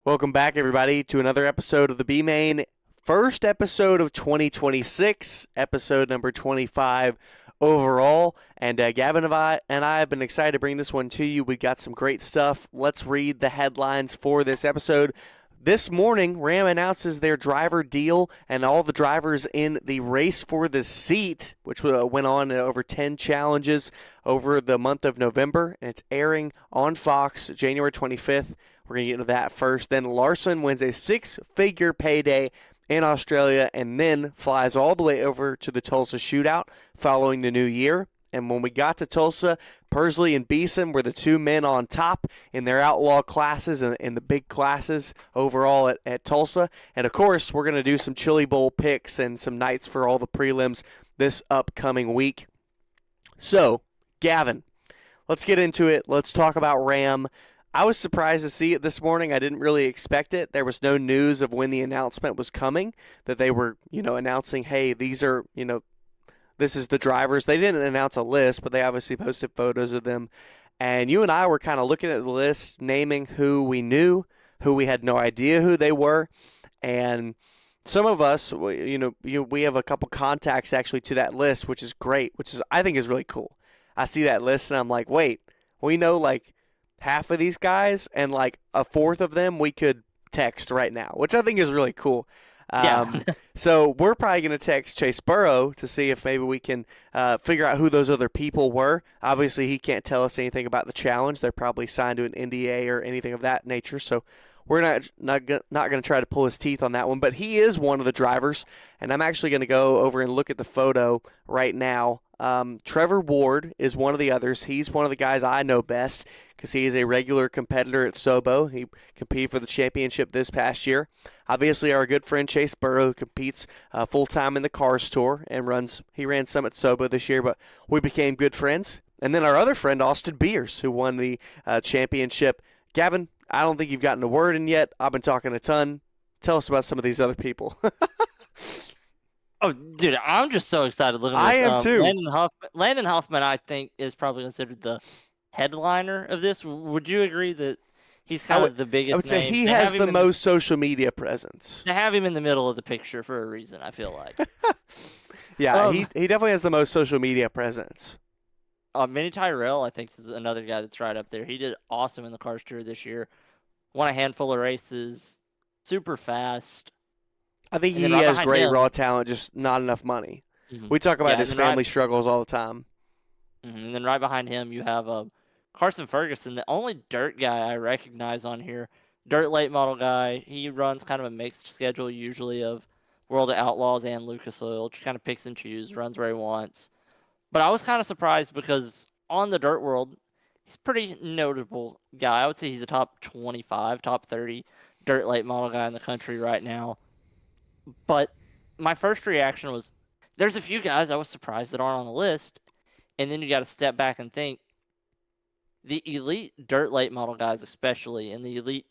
Welcome back, everybody, to another episode of the B-Main. First episode of 2026, episode number 25 overall. And Gavin and I have been excited to bring this one to you. We got some great stuff. Let's read the headlines for this episode. This morning, Ram announces their driver deal and all the drivers in the race for the seat, which went on in over 10 challenges over the month of November, and it's airing on Fox January 25th. We're going to get into that first. Then Larson wins a six-figure payday in Australia and then flies all the way over to the Tulsa Shootout following the new year. And when we got to Tulsa, Pursley and Beason were the two men on top in their outlaw classes and in the big classes overall at Tulsa. And, of course, we're going to do some Chili Bowl picks and some nights for all the prelims this upcoming week. So, Gavin, let's get into it. Let's talk about Ram. I was surprised to see it this morning. I didn't really expect it. There was no news of when the announcement was coming, that they were, announcing, hey, these are, this is the drivers. They didn't announce a list, but they obviously posted photos of them. And you and I were kind of looking at the list, naming who we knew, who we had no idea who they were. And some of us, we have a couple contacts actually to that list, which is great, I think is really cool. I see that list and I'm like, wait, we know like half of these guys and like a fourth of them we could text right now, which I think is really cool. Yeah. So we're probably going to text Chase Burrow to see if maybe we can figure out who those other people were. Obviously, he can't tell us anything about the challenge. They're probably signed to an NDA or anything of that nature. So we're not going to try to pull his teeth on that one. But he is one of the drivers, and I'm actually going to go over and look at the photo right now. Trevor Ward is one of the others. He's one of the guys I know best because he is a regular competitor at Sobo. He competed for the championship this past year. Obviously, our good friend Chase Burrow competes full-time in the Cars Tour and ran some at Sobo this year, but we became good friends. And then our other friend, Austin Beers, who won the championship. Gavin, I don't think you've gotten a word in yet. I've been talking a ton. Tell us about some of these other people. Oh, dude, I'm just so excited looking at I this. am too. Landon Hoffman, I think, is probably considered the headliner of this. Would you agree that he's kind of the biggest I would say name? he has the most social media presence. They have him in the middle of the picture for a reason, I feel like. Yeah, he definitely has the most social media presence. Minnie Tyrell, I think, is another guy that's right up there. He did awesome in the Cars Tour this year. Won a handful of races. Super fast. I think he has great raw talent, just not enough money. Mm-hmm. We talk about his family struggles all the time. Mm-hmm. And then right behind him, you have Carson Ferguson, the only dirt guy I recognize on here. Dirt late model guy. He runs kind of a mixed schedule usually of World of Outlaws and Lucas Oil. Just kind of picks and chooses, runs where he wants. But I was kind of surprised because on the dirt world, he's a pretty notable guy. I would say he's a top 25, top 30 dirt late model guy in the country right now. But my first reaction was, there's a few guys I was surprised that aren't on the list. And then you got to step back and think, the elite dirt late model guys especially, and the elite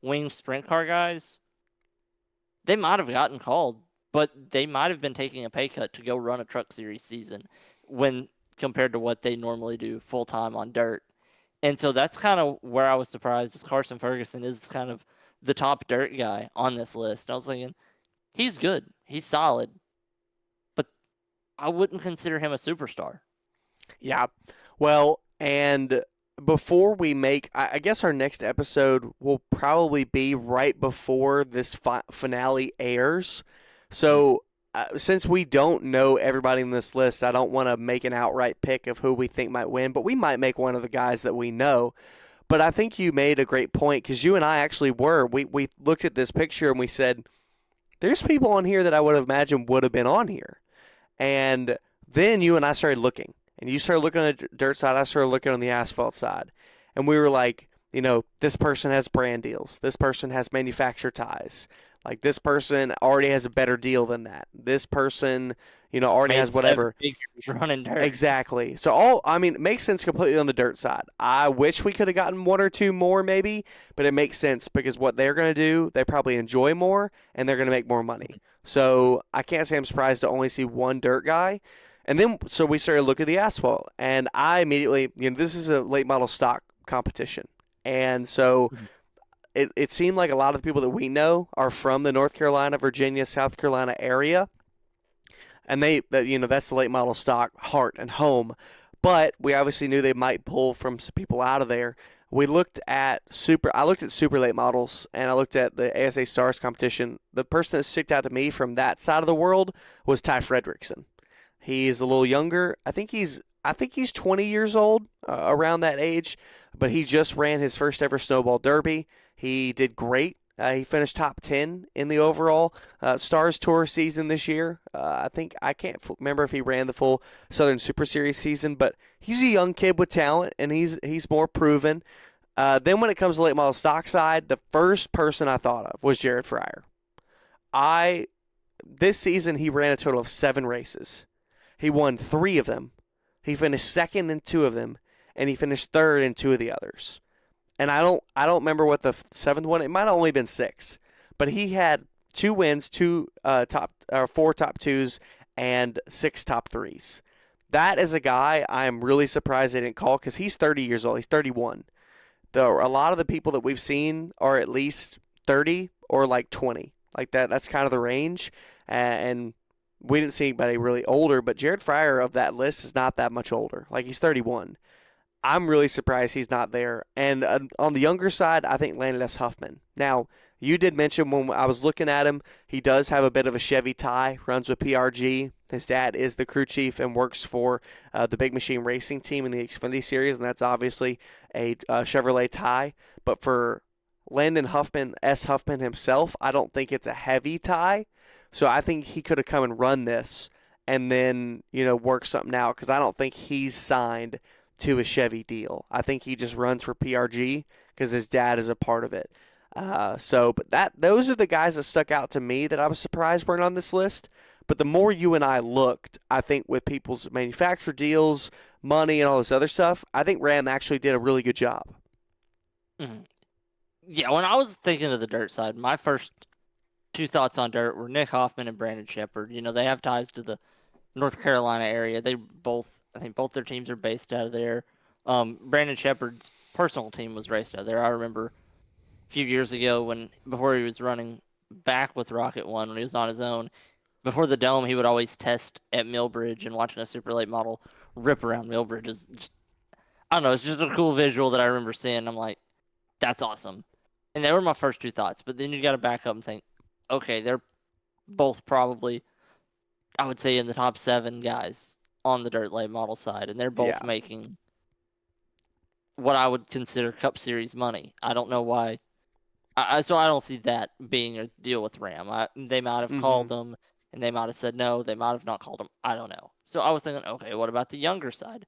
wing sprint car guys, they might have gotten called, but they might have been taking a pay cut to go run a truck series season when compared to what they normally do full-time on dirt. And so that's kind of where I was surprised, is Carson Ferguson is kind of the top dirt guy on this list. I was thinking, he's good. He's solid. But I wouldn't consider him a superstar. Yeah. Well, and before we make, I guess our next episode will probably be right before this finale airs. So since we don't know everybody in this list, I don't want to make an outright pick of who we think might win, but we might make one of the guys that we know. But I think you made a great point, because you and I actually we looked at this picture and we said, there's people on here that I would have imagined would have been on here. And then you and I started looking. And you started looking on the dirt side, I started looking on the asphalt side. And we were like, this person has brand deals. This person has manufacturer ties. Like, this person already has a better deal than that. This person, already has whatever. Running dirt. Exactly. So it makes sense completely on the dirt side. I wish we could have gotten one or two more maybe, but it makes sense because what they're going to do, they probably enjoy more and they're going to make more money. So I can't say I'm surprised to only see one dirt guy. And then, so we started looking at the asphalt, and I immediately, this is a late model stock competition. And so it seemed like a lot of the people that we know are from the North Carolina, Virginia, South Carolina area, and that's the late model stock heart and home. But we obviously knew they might pull from some people out of there. I looked at super late models, and I looked at the ASA Stars competition. The person that sticked out to me from that side of the world was Ty Fredrickson. He's a little younger. I think he's 20 years old, around that age, but he just ran his first ever snowball derby. He did great. He finished top 10 in the overall Stars Tour season this year. I can't remember if he ran the full Southern Super Series season, but he's a young kid with talent, and he's more proven. Then when it comes to late model stock side, the first person I thought of was Jared Fryer. This season he ran a total of 7 races. He won 3 of them. He finished second in 2 of them, and he finished third in 2 of the others. And I don't remember what the 7th one. It might have only been 6, but he had 2 wins, 4 top 2s, and 6 top 3s. That is a guy I am really surprised they didn't call, because he's 30 years old. He's 31. A lot of the people that we've seen are at least 30 or like 20, like that. That's kind of the range, and we didn't see anybody really older, but Jared Fryer of that list is not that much older. Like, he's 31. I'm really surprised he's not there. And on the younger side, I think Landon S. Huffman. Now, you did mention when I was looking at him, he does have a bit of a Chevy tie, runs with PRG. His dad is the crew chief and works for the Big Machine Racing team in the Xfinity Series, and that's obviously a Chevrolet tie. But for Landon Huffman, S. Huffman himself, I don't think it's a heavy tie. So I think he could have come and run this and then, work something out, because I don't think he's signed to a Chevy deal. I think he just runs for PRG because his dad is a part of it. But those are the guys that stuck out to me that I was surprised weren't on this list. But the more you and I looked, I think with people's manufacturer deals, money, and all this other stuff, I think Ram actually did a really good job. Mm-hmm. Yeah, when I was thinking of the dirt side, my first 2 thoughts on dirt were Nick Hoffman and Brandon Shepard. They have ties to the North Carolina area. I think both their teams are based out of there. Brandon Shepard's personal team was raced out of there. I remember a few years ago before he was running back with Rocket One, when he was on his own, before the Dome, he would always test at Millbridge, and watching a super late model rip around Millbridge is just, I don't know, it's just a cool visual that I remember seeing. I'm like, that's awesome. And they were my first 2 thoughts, but then you got to back up and think, okay, they're both probably, I would say, in the top 7 guys on the dirt late model side, and they're both making what I would consider Cup Series money. I don't know why. So I don't see that being a deal with Ram. They might have called them, and they might have said no. They might have not called them. I don't know. So I was thinking, okay, what about the younger side?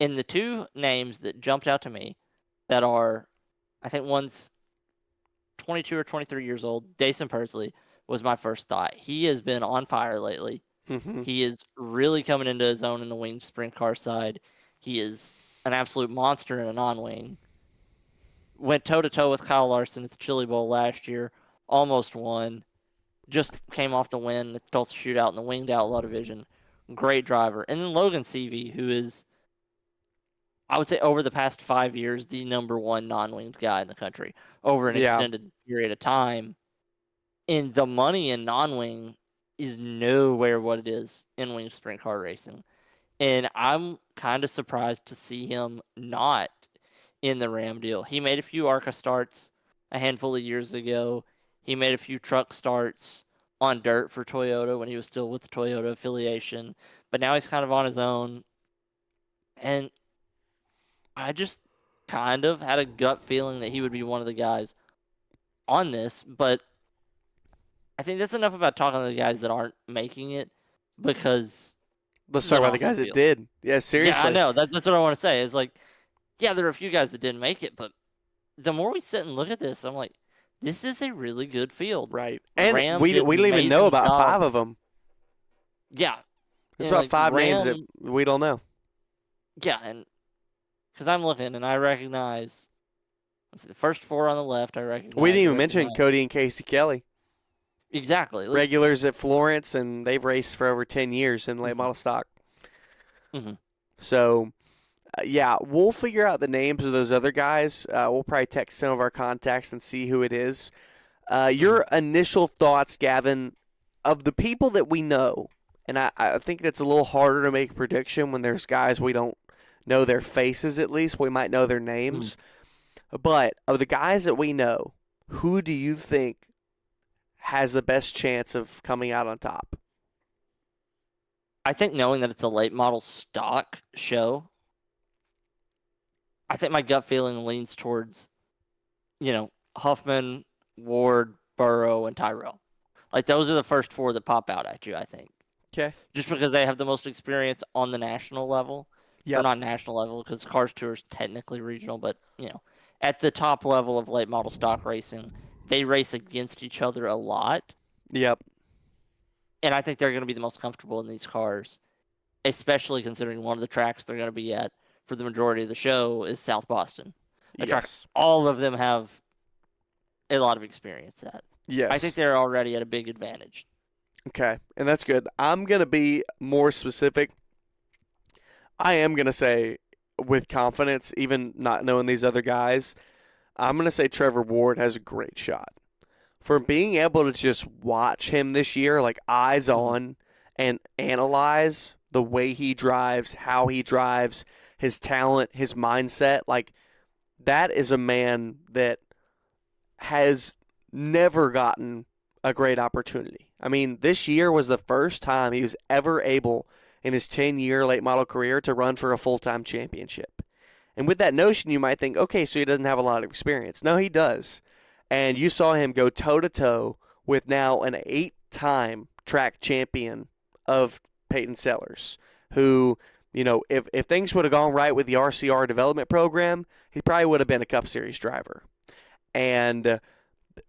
And the 2 names that jumped out to me that are, I think one's 22 or 23 years old, Dason Pursley, was my first thought. He has been on fire lately. Mm-hmm. He is really coming into his own in the winged sprint car side. He is an absolute monster in a non-wing. Went toe-to-toe with Kyle Larson at the Chili Bowl last year. Almost won. Just came off the win at the Tulsa Shootout in the winged outlaw division. Great driver. And then Logan Seavey, who is, I would say, over the past 5 years, the number 1 non-winged guy in the country over an extended period of time. And the money in non-wing is nowhere what it is in winged sprint car racing. And I'm kind of surprised to see him not in the Ram deal. He made a few ARCA starts a handful of years ago. He made a few truck starts on dirt for Toyota when he was still with the Toyota affiliation. But now he's kind of on his own. And I just kind of had a gut feeling that he would be one of the guys on this. But I think that's enough about talking to the guys that aren't making it, because let's talk about the guys that did. Yeah, seriously. Yeah, I know. That's what I want to say. Is like, yeah, there are a few guys that didn't make it, but the more we sit and look at this, I'm like, this is a really good field. Right. And we don't even know about 5 of them. Yeah. There's about 5 names that we don't know. Yeah, and because I'm looking and I recognize, let's see, the first 4 on the left, I recognize. We didn't even mention Cody and Casey Kelly. Exactly. Regulars at Florence, and they've raced for over 10 years in late model stock. Mm-hmm. So, Yeah, we'll figure out the names of those other guys. We'll probably text some of our contacts and see who it is. Your initial thoughts, Gavin, of the people that we know, and I think that's a little harder to make a prediction when there's guys we don't know their faces at least. We might know their names. But of the guys that we know, who do you think has the best chance of coming out on top? I think knowing that it's a late model stock show, I think my gut feeling leans towards, Huffman, Ward, Burrow, and Tyrell. Like, those are the first four that pop out at you, I think. Okay. Just because they have the most experience on the national level. Yep. Or not national level, because Cars Tour is technically regional, but, at the top level of late model stock racing, they race against each other a lot. Yep. And I think they're going to be the most comfortable in these cars, especially considering one of the tracks they're going to be at for the majority of the show is South Boston. A track all of them have a lot of experience at. Yes. I think they're already at a big advantage. Okay, and that's good. I'm going to be more specific. I am going to say with confidence, even not knowing these other guys, I'm going to say Trevor Ward has a great shot. For being able to just watch him this year, like eyes on, and analyze the way he drives, how he drives, his talent, his mindset, like that is a man that has never gotten a great opportunity. I mean, this year was the first time he was ever able in his 10-year late model career to run for a full-time championship. And with that notion, you might think, okay, so he doesn't have a lot of experience. No, he does. And you saw him go toe-to-toe with now an 8-time track champion of Peyton Sellers, who, if things would have gone right with the RCR development program, he probably would have been a Cup Series driver. And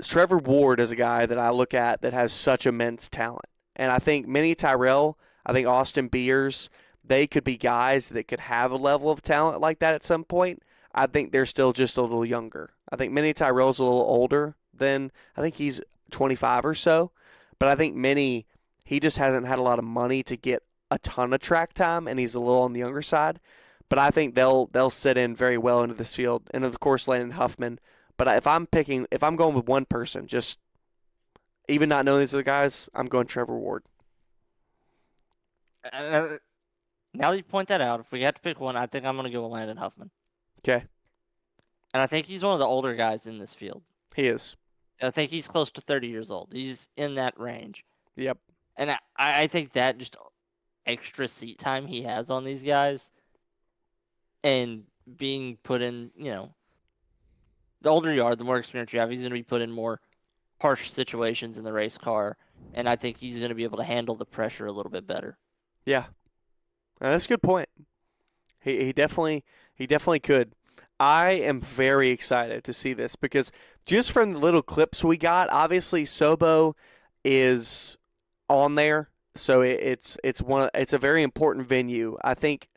Trevor Ward is a guy that I look at that has such immense talent. And I think Minnie Tyrell, I think Austin Beers, they could be guys that could have a level of talent like that at some point. I think they're still just a little younger. I think Minnie Tyrell's a little older than, I think he's 25 or so. But I think Minnie, he just hasn't had a lot of money to get a ton of track time, and he's a little on the younger side. But I think they'll sit in very well into this field. And, of course, Landon Huffman. But if I'm going with one person, just even not knowing these other guys, I'm going Trevor Ward. Now that you point that out, if we had to pick one, I think I'm going to go with Landon Huffman. Okay. And I think he's one of the older guys in this field. He is. I think he's close to 30 years old. He's in that range. Yep. And I think that just extra seat time he has on these guys and being put in, the older you are, the more experience you have, he's going to be put in more harsh situations in the race car. And I think he's going to be able to handle the pressure a little bit better. Yeah. That's a good point. He definitely could. I am very excited to see this because just from the little clips we got, obviously Sobo is on there, so it's a very important venue. I think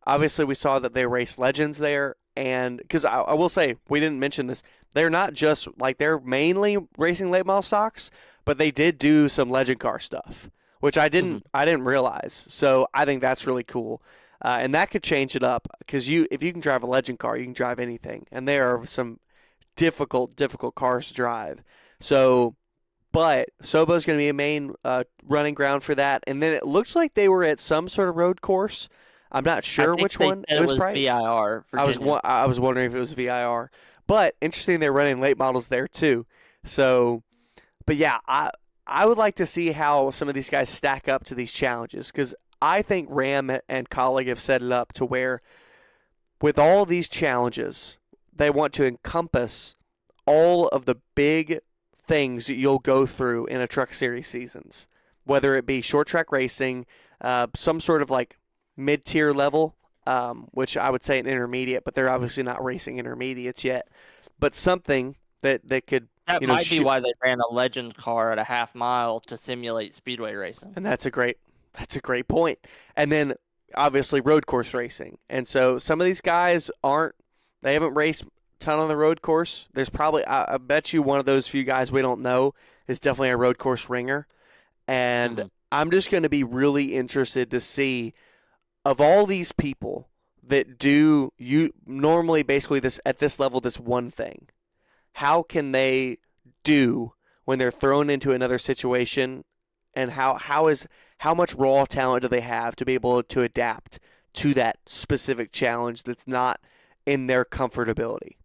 obviously we saw that they race legends there, and because I will say we didn't mention this, they're not just like they're mainly racing late model stocks, but they did do some legend car stuff, which I didn't realize. So I think that's really cool. And that could change it up because if you can drive a legend car, you can drive anything. And there are some difficult cars to drive. So, but Sobo's going to be a main running ground for that. And then it looks like they were at some sort of road course. I'm not sure which one. It was probably VIR. I was wondering if it was VIR. But interesting, they're running late models there too. So, but yeah, I would like to see how some of these guys stack up to these challenges because I think Ram and Colleague have set it up to where with all these challenges, they want to encompass all of the big things that you'll go through in a truck series seasons, whether it be short track racing, some sort of like mid-tier level, which I would say an intermediate, but they're obviously not racing intermediates yet, but something that could That might be why they ran a legend car at a half mile to simulate speedway racing. And that's a great point. And then obviously road course racing. And so some of these guys they haven't raced a ton on the road course. There's probably, I bet you one of those few guys we don't know is definitely a road course ringer. And I'm just going to be really interested to see of all these people that do you normally basically this at this level this one thing. How can they do when they're thrown into another situation, and how much raw talent do they have to be able to adapt to that specific challenge that's not in their comfortability?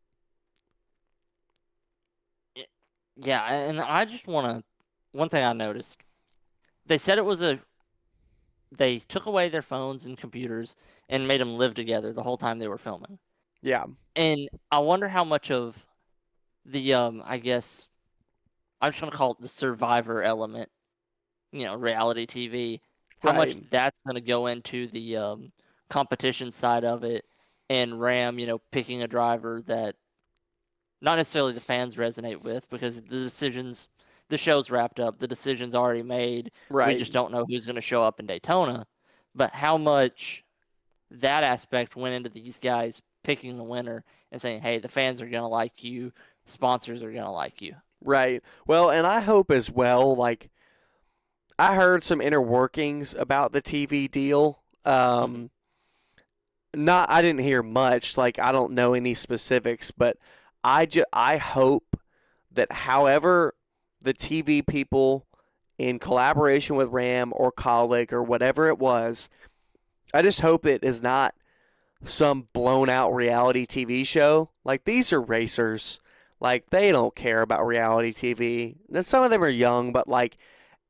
Yeah, and I just want to. One thing I noticed, they said it was they took away their phones and computers and made them live together the whole time they were filming. Yeah. And I wonder how much of the I guess I'm just gonna call it the survivor element, reality TV, how much Right. that's gonna go into the competition side of it, and Ram, picking a driver that not necessarily the fans resonate with because the show's wrapped up, the decision's already made. We Right. just don't know who's gonna show up in Daytona, but how much that aspect went into these guys picking the winner and saying, "Hey, the fans are gonna like you, sponsors are gonna like you." Right. Well, and I hope as well, like, I heard some inner workings about the TV deal. Mhm. I didn't hear much, like, I don't know any specifics, but I hope that however the TV people in collaboration with Ram or Colic or whatever it was, I just hope it is not some blown out reality TV show. Like, these are racers. Like, they don't care about reality TV. Now, some of them are young, but like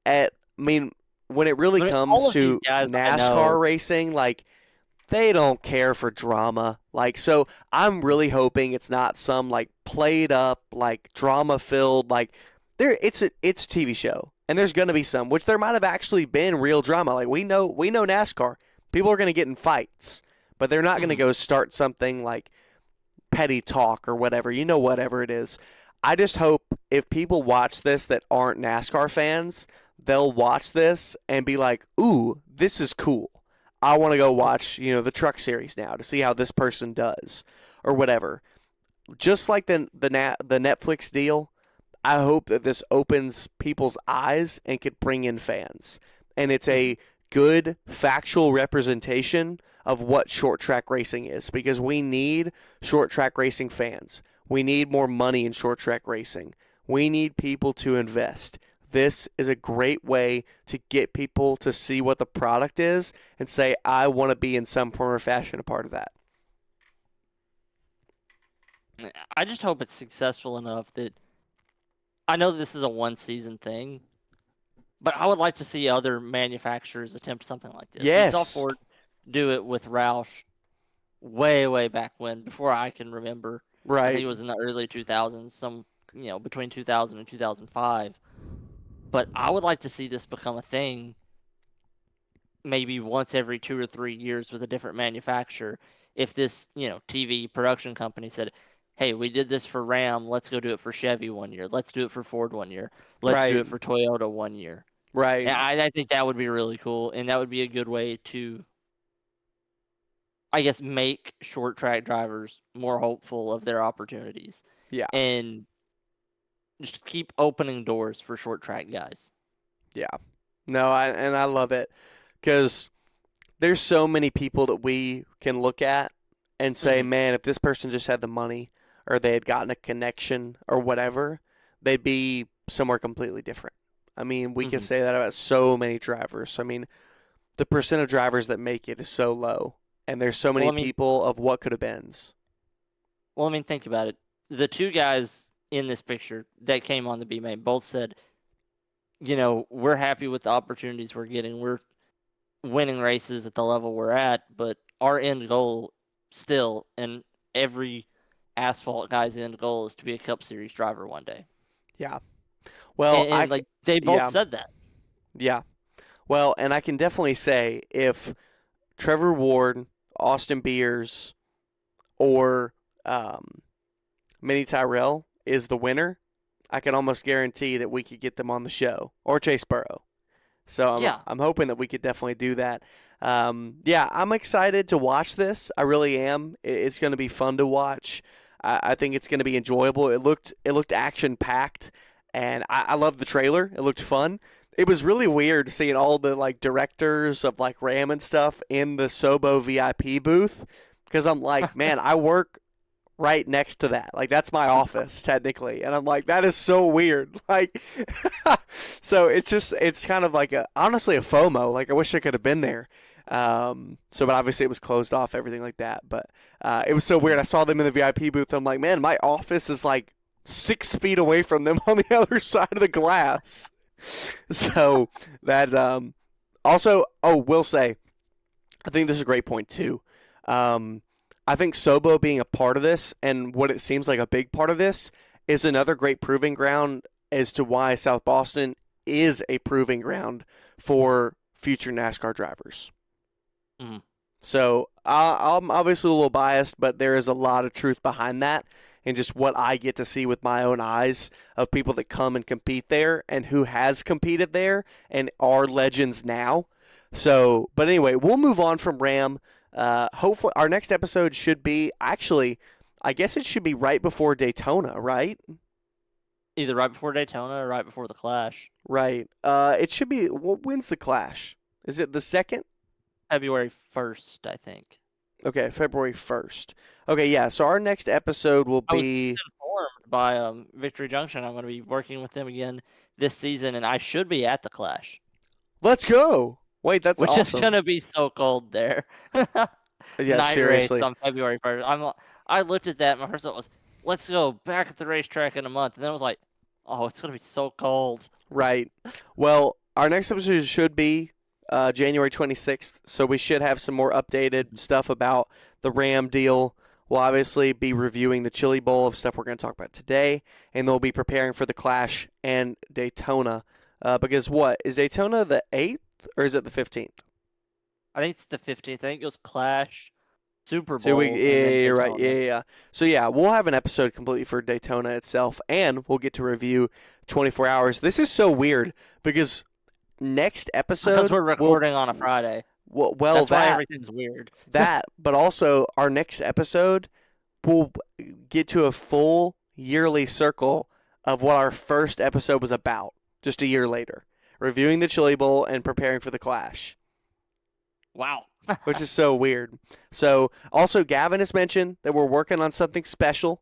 I mean, when it really I mean, all comes of these to guys I NASCAR know. racing, like, they don't care for drama. Like, so I'm really hoping it's not some like played up, like drama filled, like it's a TV show. And there's gonna be some, which there might have actually been real drama. Like, we know NASCAR. People are gonna get in fights, but they're not gonna Mhm. go start something like petty talk or whatever. Whatever it is. I just hope if people watch this that aren't NASCAR fans, they'll watch this and be like, "Ooh, this is cool. I want to go watch, the truck series now to see how this person does or whatever." Just like the Netflix deal, I hope that this opens people's eyes and could bring in fans. And it's Mhm. a good factual representation of what short track racing is, because we need short track racing fans. We need more money in short track racing. We need people to invest. This is a great way to get people to see what the product is and say, I want to be in some form or fashion a part of that. I just hope it's successful enough that I know this is a one season thing, but I would like to see other manufacturers attempt something like this. We saw Yes. Ford do it with Roush way, way back when, before I can remember. I think Right. it was in the early 2000s, between 2000 and 2005. But I would like to see this become a thing maybe once every 2 or 3 years with a different manufacturer. If this, TV production company said, "Hey, we did this for Ram, let's go do it for Chevy one year. Let's do it for Ford one year. Let's do Right. it for Toyota one year." Right. And I think that would be really cool, and that would be a good way to, I guess, make short track drivers more hopeful of their opportunities Yeah. and just keep opening doors for short track guys. Yeah. No, I love it because there's so many people that we can look at and say, Hmm. man, if this person just had the money or they had gotten a connection or whatever, they'd be somewhere completely different. I mean, we could Hmm. say that about so many drivers. I mean, the percent of drivers that make it is so low, and there's so Well, many people of what could have beens. think about it. The two guys in this picture that came on the B main both said, we're happy with the opportunities we're getting. We're winning races at the level we're at, but our end goal still, and every asphalt guy's end goal is to be a Cup Series driver one day. Yeah. Well, And like they both yeah, said that. yeah. Well, and I can definitely say if Trevor Ward, Austin Beers, or Minnie Tyrell is the winner, I can almost guarantee that we could get them on the show, or Chase Burrow. So Yeah. I'm hoping that we could definitely do that. Yeah, I'm excited to watch this. I really am. It's going to be fun to watch. I think it's going to be enjoyable. It looked action packed, and I love the trailer. It looked fun. It was really weird seeing all the like directors of like Ram and stuff in the Sobo VIP booth because I'm like, man, I work right next to that. Like that's my office technically, and I'm like, that is so weird. Like, so it's kind of like honestly a FOMO. Like I wish I could have been there. But obviously it was closed off, everything like that. But it was so weird. I saw them in the VIP booth. I'm like, man, my office is like 6 feet away from them on the other side of the glass. So that also, will say, I think this is a great point too. I think Sobo being a part of this and what it seems like a big part of this is another great proving ground as to why South Boston is a proving ground for future NASCAR drivers. Mm-hmm. So I'm obviously a little biased, but there is a lot of truth behind that and just what I get to see with my own eyes of people that come and compete there and who has competed there and are legends now. So, but anyway, we'll move on from Ram. Hopefully, our next episode should be actually, I guess it should be right before Daytona, right? Either right before Daytona or right before the Clash. Right. It should be. When's the Clash? Is it the 2nd? February 1st, I think. Okay, February 1st. Okay, yeah. So our next episode will be. I was informed by Victory Junction. I'm going to be working with them again this season, and I should be at the Clash. Let's go. Wait, that's which awesome. is going to be so cold there. Yeah, Night seriously. race on February 1st. I looked at that. My first thought was, let's go back at the racetrack in a month. And then I was like, oh, it's going to be so cold. Right. Well, our next episode should be January 26th, so we should have some more updated stuff about the Ram deal. We'll obviously be reviewing the Chili Bowl of stuff we're going to talk about today, and they'll be preparing for the Clash and Daytona. Because what? Is Daytona the 8th or is it the 15th? I think it's the 15th. I think it was Clash, Super Bowl. You're right. Yeah. So, yeah, we'll have an episode completely for Daytona itself, and we'll get to review 24 hours. This is so weird because next episode. Because we're recording on a Friday. Well, that's why everything's weird. But also our next episode, we'll get to a full yearly circle of what our first episode was about just a year later. Reviewing the Chili Bowl and preparing for the Clash. Wow. Which is so weird. So, also, Gavin has mentioned that we're working on something special.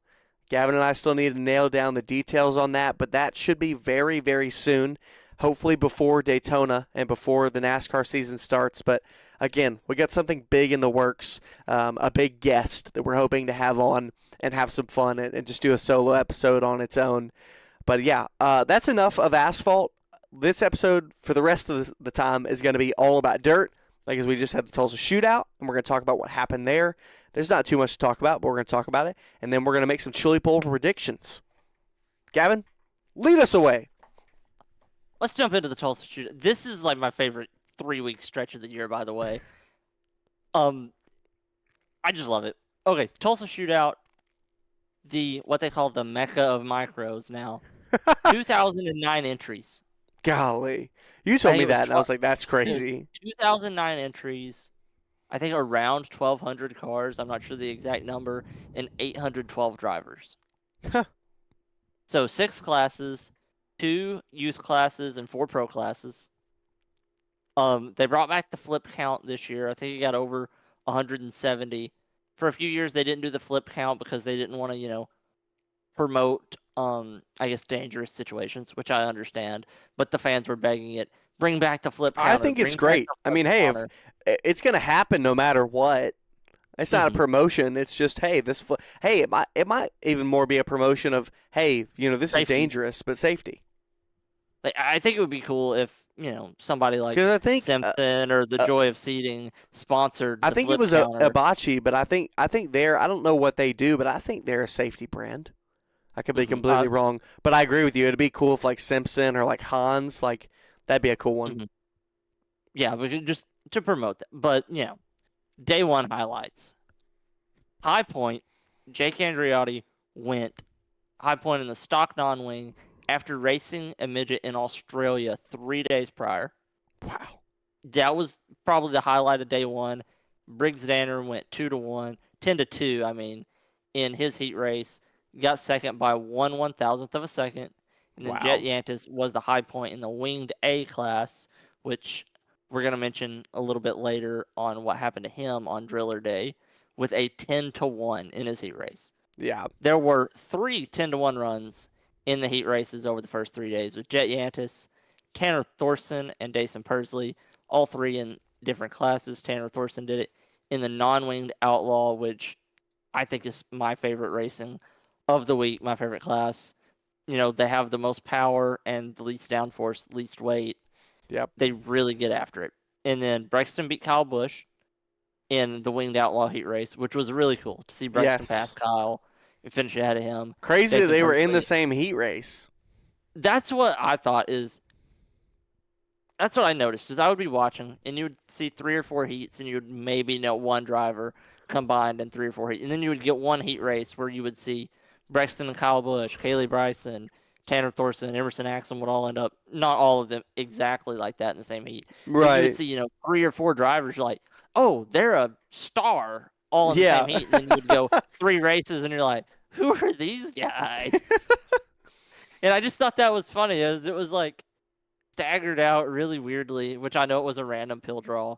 Gavin and I still need to nail down the details on that, but that should be very, very soon. Hopefully before Daytona and before the NASCAR season starts. But, again, we got something big in the works, a big guest that we're hoping to have on and have some fun and just do a solo episode on its own. But, yeah, that's enough of asphalt. This episode, for the rest of the time, is going to be all about dirt, because we just had the Tulsa Shootout, and we're going to talk about what happened there. There's not too much to talk about, but we're going to talk about it, and then we're going to make some Chili Bowl predictions. Gavin, lead us away. Let's jump into the Tulsa Shootout. This is like my favorite 3-week stretch of the year, by the way. I just love it. Okay, Tulsa Shootout, what they call the Mecca of micros now. 2009 entries. Golly. You told me that, and I was like, that's crazy. 2009 entries, I think around 1,200 cars. I'm not sure the exact number, and 812 drivers. So 6 classes, 2 youth classes, and 4 pro classes. They brought back the flip count this year. I think it got over 170. For a few years, they didn't do the flip count because they didn't want to, promote I guess dangerous situations, which I understand, but the fans were begging it. Bring back the flip counter. I think it's great. I mean, hey, if it's going to happen no matter what. It's not a promotion. It's just, hey, it might even more be a promotion of, hey, this safety is dangerous, but safety. I think it would be cool if, somebody like Simpson or the Joy of Seating sponsored the I think it was Abachi, but I think I don't know what they do, but I think they're a safety brand. I could be completely wrong, but I agree with you. It'd be cool if like Simpson or like Hans, that'd be a cool one. Yeah, we could just to promote that. But, day one highlights. High Point, Jake Andreotti went High Point in the stock non-wing after racing a midget in Australia 3 days prior. Wow. That was probably the highlight of day one. Briggs Danner went 2-1, 10-2, in his heat race. Got second by 1/1000th of a second. And then Jet Yantis was the High Point in the winged A class, which we're going to mention a little bit later on what happened to him on Driller Day, with a 10-1 in his heat race. Yeah. There were 3 10-1 runs in the heat races over the first 3 days with Jet Yantis, Tanner Thorson, and Dason Pursley, all 3 in different classes. Tanner Thorson did it in the non-winged outlaw, which I think is my favorite racing of the week, my favorite class. They have the most power and the least downforce, least weight. Yep. They really get after it. And then Brexton beat Kyle Busch in the winged outlaw heat race, which was really cool to see Brexton pass Kyle and finish ahead of him. Crazy that they were in the same heat race. That's what I thought that's what I noticed, is I would be watching, and you would see 3 or 4 heats, and you would maybe know one driver combined in 3 or 4 heats. And then you would get one heat race where you would see Brexton and Kyle Busch, Kaylee Bryson, Tanner Thorson, Emerson Axum would all end up, not all of them exactly like that in the same heat. Right. But you would see, 3 or 4 drivers, you're like, oh, they're a star all in the same heat. And then you would go 3 races, and you're like, who are these guys? And I just thought that was funny. It was like staggered out really weirdly, which I know it was a random pill draw.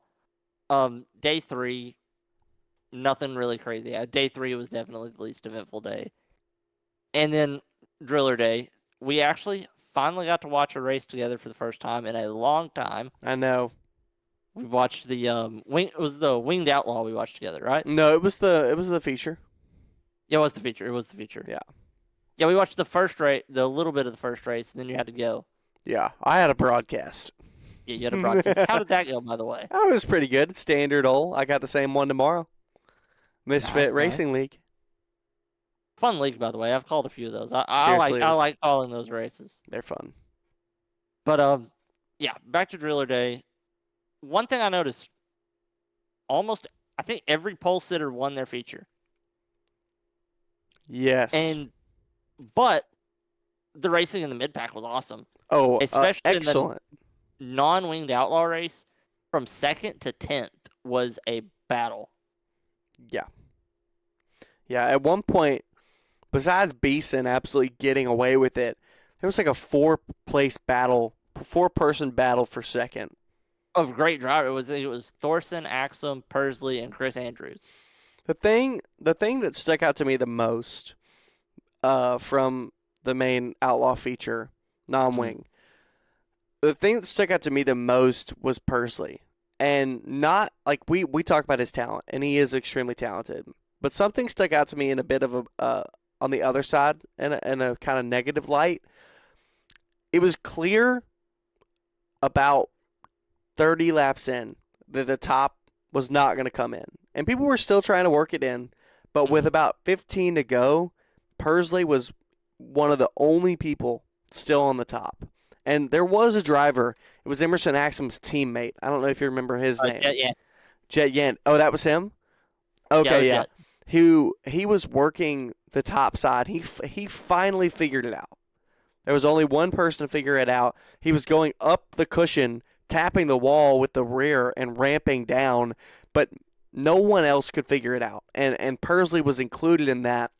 Day 3, nothing really crazy. Day 3 was definitely the least eventful day. And then Driller Day, we actually finally got to watch a race together for the first time in a long time. I know. We watched the it was the Winged Outlaw we watched together, right? No, it was the feature. Yeah, it was the feature. Yeah. Yeah, we watched the first race, the little bit of the first race, and then you had to go. Yeah, I had a broadcast. Yeah, you had a broadcast. How did that go, by the way? Oh, it was pretty good. Standard hole. I got the same one tomorrow. Misfit Racing League. Fun league, by the way. I've called a few of those. I like calling those races. They're fun. But yeah, back to Driller Day. One thing I noticed, I think every pole sitter won their feature. Yes. But the racing in the mid-pack was awesome. Oh, especially excellent. In the non-winged outlaw race, from 2nd to 10th was a battle. Yeah. Yeah, at one point, besides Beason absolutely getting away with it, there was like a 4-person battle for second. Of great driver. It was Thorson, Axum, Pursley, and Chris Andrews. The thing that stuck out to me the most from the main outlaw feature, non-wing, the thing that stuck out to me the most was Pursley. And not, like, we talk about his talent, and he is extremely talented. But something stuck out to me in a bit of a, on the other side, in a kind of negative light. It was clear about 30 laps in that the top was not going to come in. And people were still trying to work it in. But with about 15 to go, Pursley was one of the only people still on the top. And there was a driver. It was Emerson Axum's teammate. I don't know if you remember his name. Jet Yant. Oh, that was him? Okay, yeah. He was working the top side. He finally figured it out. There was only one person to figure it out. He was going up the cushion, tapping the wall with the rear and ramping down, but no one else could figure it out. And Pursley was included in that,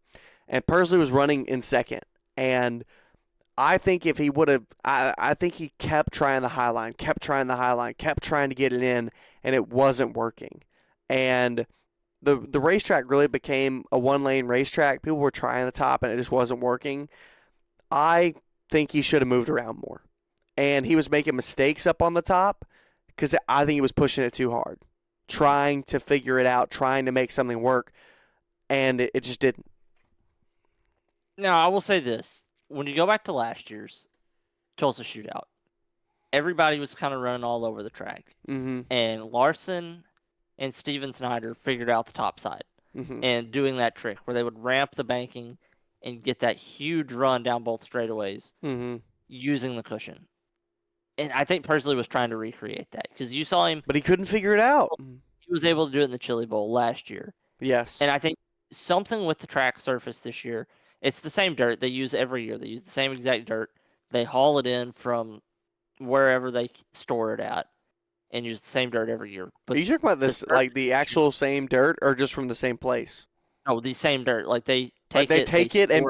and Pursley was running in second. And I think if he would have, I think he kept trying the high line, kept trying to get it in, and it wasn't working. And the racetrack really became a one-lane racetrack. People were trying the top, and it just wasn't working. I think he should have moved around more. And he was making mistakes up on the top because I think he was pushing it too hard, trying to figure it out, trying to make something work, and it just didn't. Now, I will say this. When you go back to last year's Tulsa Shootout, everybody was kind of running all over the track. Mm-hmm. And Larson and Steven Snyder figured out the top side and doing that trick where they would ramp the banking and get that huge run down both straightaways using the cushion. And I think Pursley was trying to recreate that because you saw him. But he couldn't figure it out. He was able to do it in the Chili Bowl last year. Yes. And I think something with the track surface this year, it's the same dirt they use every year. They use the same exact dirt. They haul it in from wherever they store it at and use the same dirt every year. But are you talking about this, like the actual same dirt or just from the same place? No, the same dirt. Like they take it and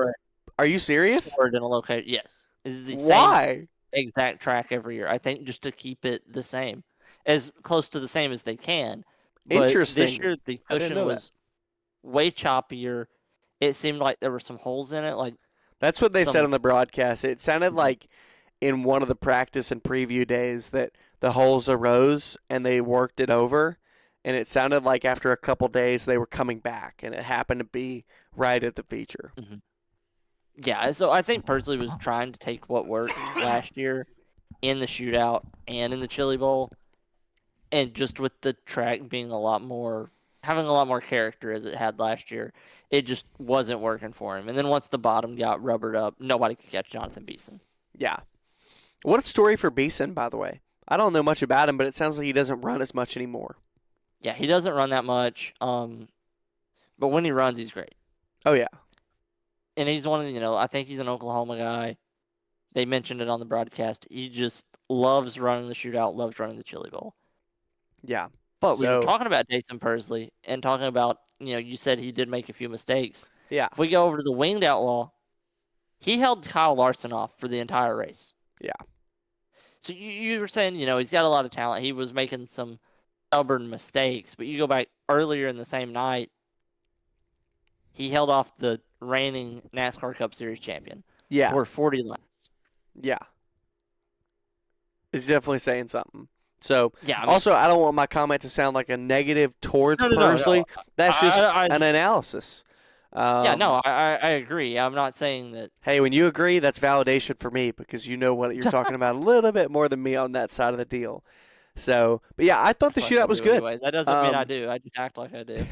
are you serious? Store it in a location. Yes. It's the Why? Same exact track every year. I think just to keep it the same, as close to the same as they can. But interesting. This year the cushion was way choppier. It seemed like there were some holes in it. Like That's what they said some on the broadcast. It sounded like in one of the practice and preview days that the holes arose and they worked it over. And it sounded like after a couple days they were coming back, and it happened to be right at the feature. Mhm. Yeah, so I think Pursley was trying to take what worked last year in the shootout and in the Chili Bowl, and just with the track being having a lot more character as it had last year, it just wasn't working for him. And then once the bottom got rubbered up, nobody could catch Jonathan Beason. Yeah. What a story for Beason, by the way. I don't know much about him, but it sounds like he doesn't run as much anymore. Yeah, he doesn't run that much, but when he runs, he's great. Oh, yeah. And he's one of the, I think he's an Oklahoma guy. They mentioned it on the broadcast. He just loves running the shootout, loves running the Chili Bowl. Yeah. But we were talking about Jason Pursley and talking about, you said he did make a few mistakes. Yeah. If we go over to the winged outlaw, he held Kyle Larson off for the entire race. Yeah. So you were saying, he's got a lot of talent. He was making some stubborn mistakes, but you go back earlier in the same night, he held off the reigning NASCAR Cup Series champion for 40 laps. Yeah. It's definitely saying something. So, yeah, also, I don't want my comment to sound like a negative towards Pursley. No. That's just an analysis. I agree. I'm not saying that. Hey, when you agree, that's validation for me because you know what you're talking about a little bit more than me on that side of the deal. So, but yeah, I thought the shootout was good. Anyway. That doesn't mean I do. I just act like I do.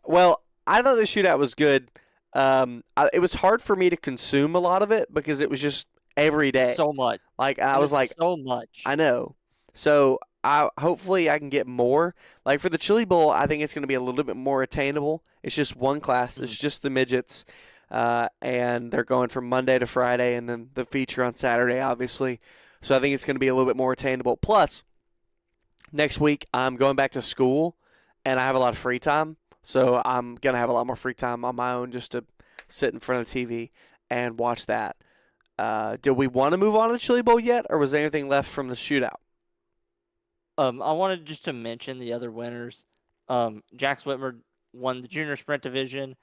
Well, I thought the shootout was good. It was hard for me to consume a lot of it because it was just every day. So much. Like I was like, so much. I know. So hopefully I can get more. Like for the Chili Bowl, I think it's going to be a little bit more attainable. It's just one class. It's just the midgets, and they're going from Monday to Friday, and then the feature on Saturday, obviously. So I think it's going to be a little bit more attainable. Plus, next week I'm going back to school, and I have a lot of free time. So I'm going to have a lot more free time on my own just to sit in front of the TV and watch that. Did we want to move on to the Chili Bowl yet, or was there anything left from the shootout? I wanted just to mention the other winners. Jax Whitmer won the junior sprint division.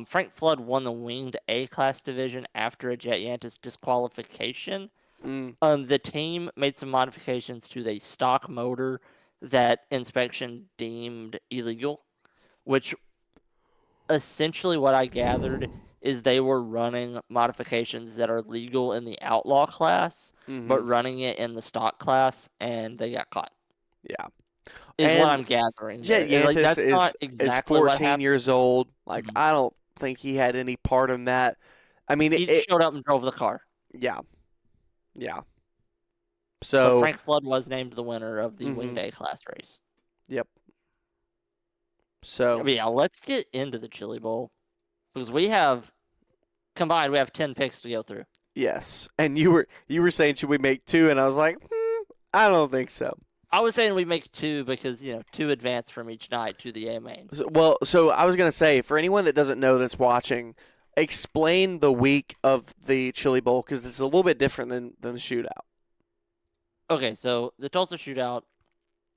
Frank Flood won the winged A-class division after a Jet Yantis disqualification. The team made some modifications to the stock motor that inspection deemed illegal, which essentially what I gathered is they were running modifications that are legal in the outlaw class, but running it in the stock class, and they got caught. Yeah. Is what I'm gathering. Jet Yantis that's not exactly is 14 what happened. years old. Like, I don't think he had any part in that. I mean, he showed up and drove the car. Yeah. Yeah. So but Frank Flood was named the winner of the winged A-class race. Yep. So yeah, let's get into the Chili Bowl because we have 10 picks to go through. Yes, and you were saying should we make 2, and I was like, I don't think so. I was saying we make 2 because 2 advance from each night to the A main. So I was gonna say for anyone that doesn't know that's watching, explain the week of the Chili Bowl because it's a little bit different than the shootout. Okay, so the Tulsa Shootout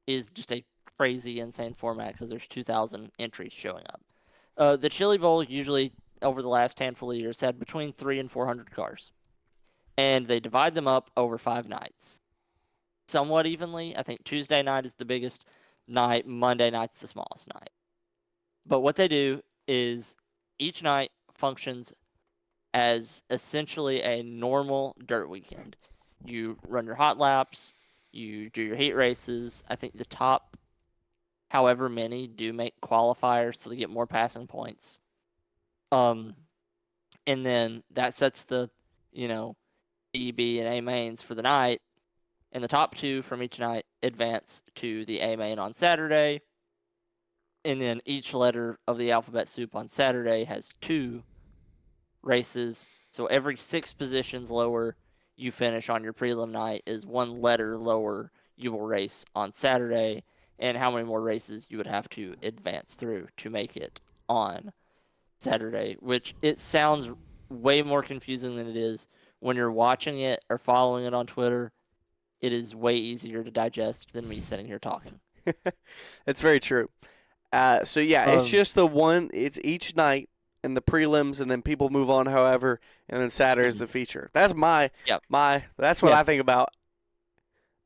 is just a crazy, insane format because there's 2,000 entries showing up. The Chili Bowl usually, over the last handful of years, had between 300 and 400 cars. And they divide them up over 5 nights. Somewhat evenly. I think Tuesday night is the biggest night. Monday night's the smallest night. But what they do is each night functions as essentially a normal dirt weekend. You run your hot laps. You do your heat races. I think the top however many do make qualifiers so they get more passing points. And then that sets the, E, B, and A mains for the night. And the top 2 from each night advance to the A main on Saturday. And then each letter of the alphabet soup on Saturday has 2 races. So every 6 positions lower you finish on your prelim night is 1 letter lower you will race on Saturday. And how many more races you would have to advance through to make it on Saturday, which it sounds way more confusing than it is. When you're watching it or following it on Twitter, it is way easier to digest than me sitting here talking. That's very true. So yeah, it's Um, just the one. It's each night and the prelims, and then people move on. However, and then Saturday is mhm. the feature. That's my Yep. my. That's what I Yes. think about.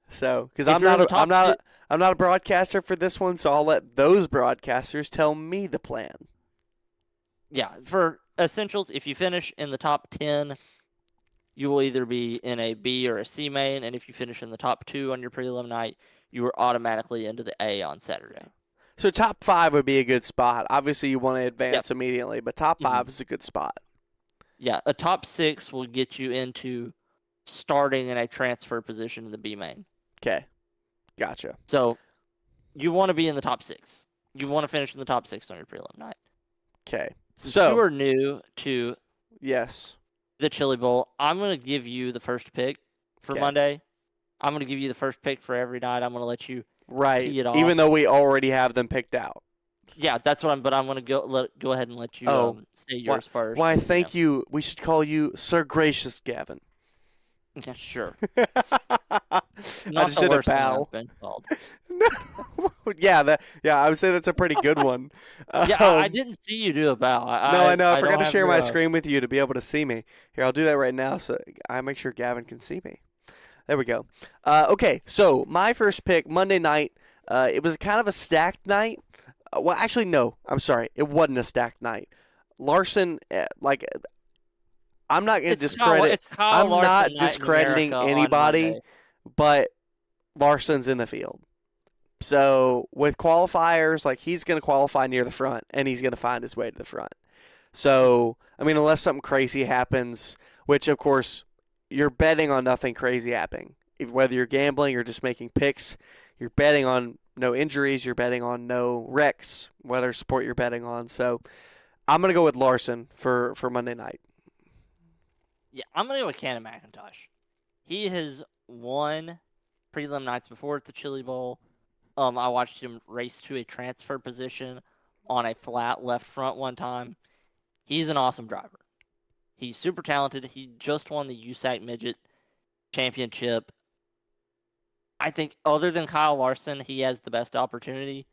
So, because If I'm you're in not the a, I'm top not two, a, I'm not a broadcaster for this one, so I'll let those broadcasters tell me the plan. yeah, for essentials, if you finish in the top 10, you will either be in a B or a C main, and if you finish in the top 2 on your prelim night, you are automatically into the A on Saturday. So top 5 would be a good spot. Obviously, you want to Yep. advance immediately, but top hmm 5 is a good spot. Yeah, a top 6 will get you into starting in a transfer position in the B main. Okay, gotcha. So you want to be in the top 6. You want to finish in the top 6 on your prelim night. Okay, Since you so are new to yes. the Chili Bowl, I'm going to give you the first pick for Okay, Monday. I'm going to give you the first pick for every night. I'm going to let you right. tee it off. Even though we already have them picked out. Yeah, that's what but I'm going to go ahead and let you Oh, say why? yours first. Why? And, Thank you. We should call you Sir Gracious Gavin. yeah, sure. I Not just the did a worst thing bow. I've been called. Yeah, I would say that's a pretty good one. Yeah, I didn't see you do a bow. No, I know. I I forgot don't to have share your my screen with you to be able to see me. Here, I'll do that right now so I make sure Gavin can see me. There we go. Okay, so my first pick Monday night. It was kind of a stacked night. Well, actually, no. I'm sorry. It wasn't a stacked night. Larson, I'm not going to discredit. It's Kyle I'm Larson not night in discrediting America on anybody, Monday. but Larson's in the field. So with qualifiers, like he's going to qualify near the front, and he's going to find his way to the front. So I mean, unless something crazy happens, which of course you're betting on nothing crazy happening. Whether you're gambling or just making picks, you're betting on no injuries. You're betting on no wrecks. Whether sport you're betting on. So I'm going to go with Larson for Monday night. Yeah, I'm going to go with Cannon McIntosh. He has won prelim nights before at the Chili Bowl. I watched him race to a transfer position on a flat left front one time. He's an awesome driver. He's super talented. He just won the USAC Midget Championship. I think other than Kyle Larson, he has the best opportunity.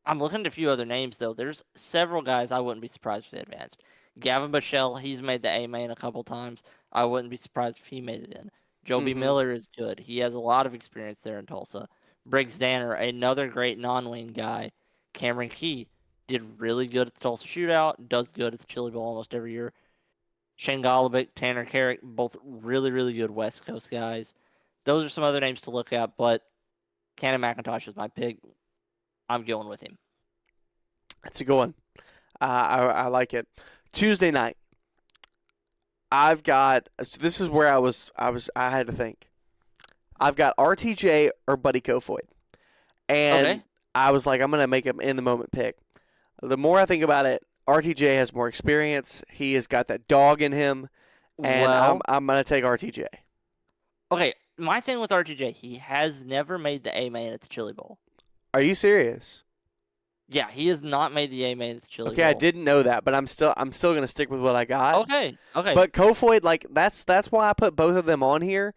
I'm looking at a few other names, though. There's several guys I wouldn't be surprised if they advanced. Gavin Bichelle, he's made the A main a couple times. I wouldn't be surprised if he made it in. Joby Miller is good. He has a lot of experience there in Tulsa. Briggs Danner, another great non-wing guy. Cameron Key did really good at the Tulsa Shootout, does good at the Chili Bowl almost every year. Shane Golobic, Tanner Carrick, both really, really good West Coast guys. Those are some other names to look at, but Cannon McIntosh is my pick. I'm going with him. That's a good one. I like it. Tuesday night. I've got. So this is where I had to think. I've got RTJ or Buddy Kofoid, and Okay. I was like, I'm gonna make him in the moment pick. The more I think about it, RTJ has more experience. He has got that dog in him, and Well, I'm gonna take RTJ. okay. My thing with RTJ, he has never made the A main at the Chili Bowl. Are you serious? Yeah, he has not made the A main at the Chili Okay, Bowl. I didn't know that, but I'm still gonna stick with what I got. Okay. But Kofoid, like that's why I put both of them on here,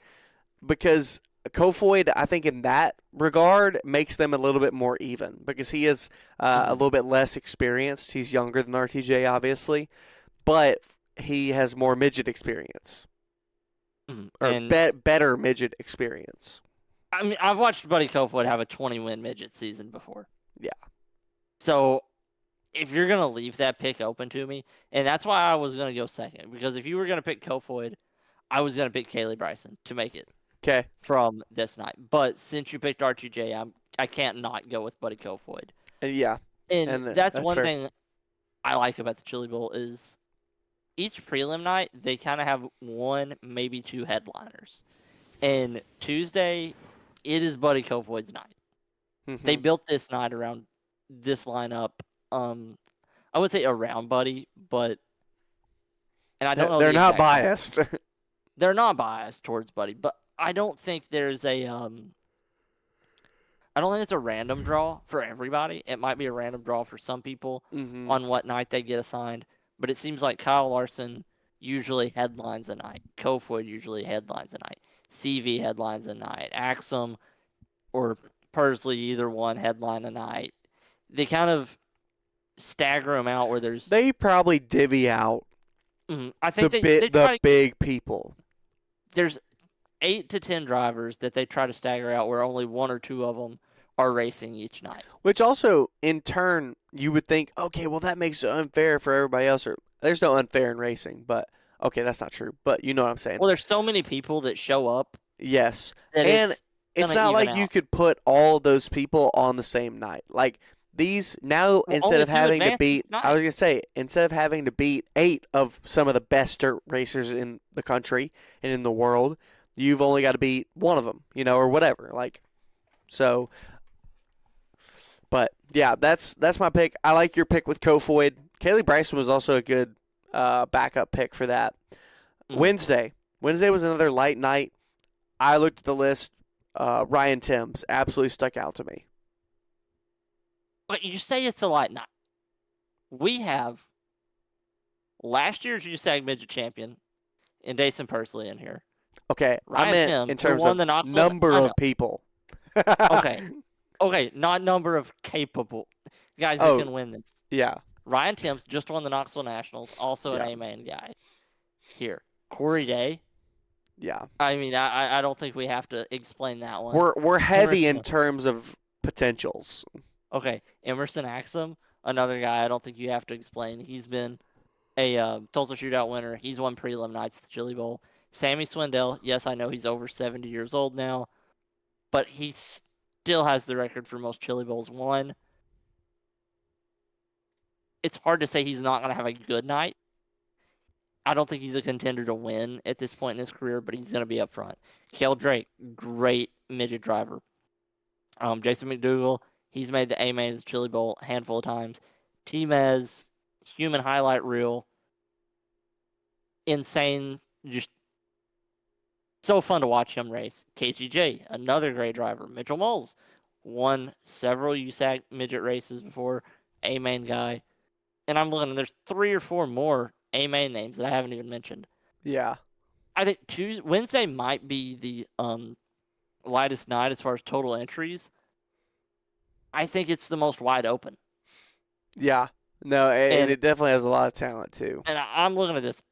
because Kofoid, I think in that regard, makes them a little bit more even because he is a little bit less experienced. He's younger than RTJ, obviously, but he has more midget experience or And better midget experience. I mean, I've watched Buddy Kofoid have a 20-win midget season before. Yeah. So if you're gonna leave that pick open to me, and that's why I was gonna go second, because if you were gonna pick Kofoid, I was gonna pick Kaylee Bryson to make it Okay. from this night. But since you picked RTJ, I can't not go with Buddy Kofoid. Yeah. And That's that's one fair. thing I like about the Chili Bowl is each prelim night they kind of have one, maybe two headliners. And Tuesday, it is Buddy Kofoid's night. They built this night around this lineup. I would say around Buddy, but and I don't know. They're the not exact biased. They're not biased towards Buddy, but I don't think there's a I don't think it's a random draw for everybody. It might be a random draw for some people on what night they get assigned, but it seems like Kyle Larson usually headlines a night. Kofoid usually headlines a night. CV headlines a night. Axum or Pursley, either one, headline a night. they kind of stagger them out where there's. They probably divvy out I think they the try. big people. There's 8 to 10 drivers that they try to stagger out where only 1 or 2 of them are racing each night. Which also, in turn, you would think, okay, well, that makes it unfair for everybody else. Or there's no unfair in racing, but okay, that's not true. But you know what I'm saying. Well, there's so many people that show up. Yes. That And it's not like out. you could put all those people on the same night. Like these now, instead of having to beat, I was going to say, instead of having to beat 8 of some of the best dirt racers in the country and in the world, you've only got to beat 1 of them, or whatever. Like, so, but yeah, that's my pick. I like your pick with Kofoid. Kaylee Bryson was also a good backup pick for that. Wednesday was another light night. I looked at the list. Ryan Timms absolutely stuck out to me. But you say it's a light night. We have last year's USAG midget champion in Dason Pursley in here. Okay, Ryan I meant Timms, in terms of number of people. Okay, not number of capable guys that can win this. Yeah. Ryan Timms just won the Knoxville Nationals, also an A-main guy. Here, Corey Day. Yeah. I mean, I don't think we have to explain that one. We're heavy in terms of potentials. Okay, Emerson Axum, another guy I don't think you have to explain. He's been a Tulsa Shootout winner. He's won prelim nights at the Chili Bowl. Sammy Swindell, yes, I know he's over 70 years old now, but he still has the record for most Chili Bowls won. It's hard to say he's not going to have a good night. I don't think he's a contender to win at this point in his career, but he's going to be up front. Kel Drake, great midget driver. Jason McDougal, he's made the A-main at the Chili Bowl a handful of times. T-Mez, human highlight reel. Insane, just so fun to watch him race. KGJ, another great driver. Mitchell Moles, won several USAC midget races before, A-main guy. And I'm looking, there's 3 or 4 more A-main names that I haven't even mentioned. Yeah. I think Wednesday might be the lightest night as far as total entries. I think it's the most wide open. Yeah. No, and it definitely has a lot of talent, too. And I'm looking at this.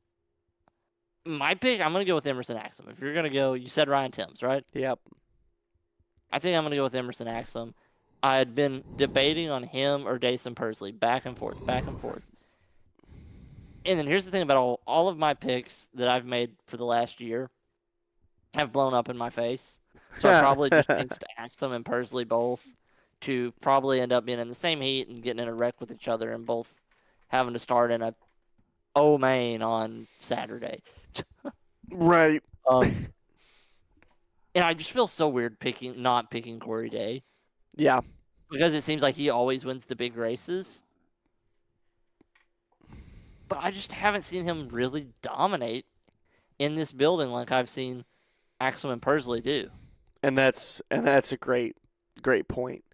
My pick, I'm going to go with Emerson Axum. If you're going to go, you said Ryan Timms, right? Yep. I think I'm going to go with Emerson Axum. I had been debating on him or Dason Pursley, back and forth. And then here's the thing about all of my picks that I've made for the last year have blown up in my face. So I probably just jinxed Axum and Pursley both to probably end up being in the same heat and getting in a wreck with each other and both having to start in a main on Saturday. Right. And I just feel so weird not picking Corey Day. Yeah. Because it seems like he always wins the big races. But I just haven't seen him really dominate in this building like I've seen Axum and Pursley do. And that's a great point.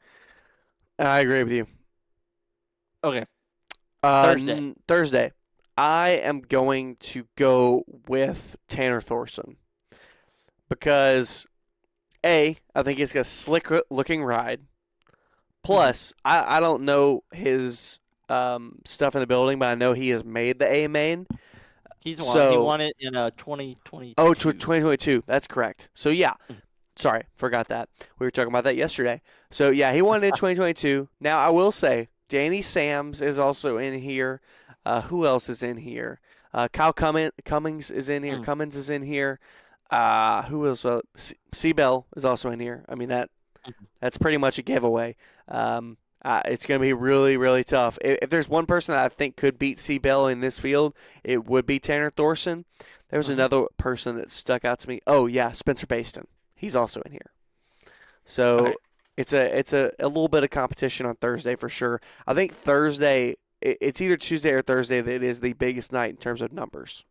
I agree with you. Okay. Thursday. I am going to go with Tanner Thorson because I think he's got a slick looking ride. Plus, I don't know his stuff in the building, but I know he has made the A-main. He won it in 2022. Oh, 2022. That's correct. So, yeah. Sorry, forgot that. We were talking about that yesterday. So, yeah, he won it in 2022. Now, I will say, Danny Sams is also in here. Who else is in here? Kyle Cummings is in here. Cummins is in here. Who else? Seabell is also in here. I mean, that's pretty much a giveaway. It's going to be really, really tough. If there's one person that I think could beat Seabell in this field, it would be Tanner Thorson. There was another person that stuck out to me. Oh, yeah, Spencer Baston. He's also in here. So it's a little bit of competition on Thursday for sure. I think Thursday, it's either Tuesday or Thursday that is the biggest night in terms of numbers.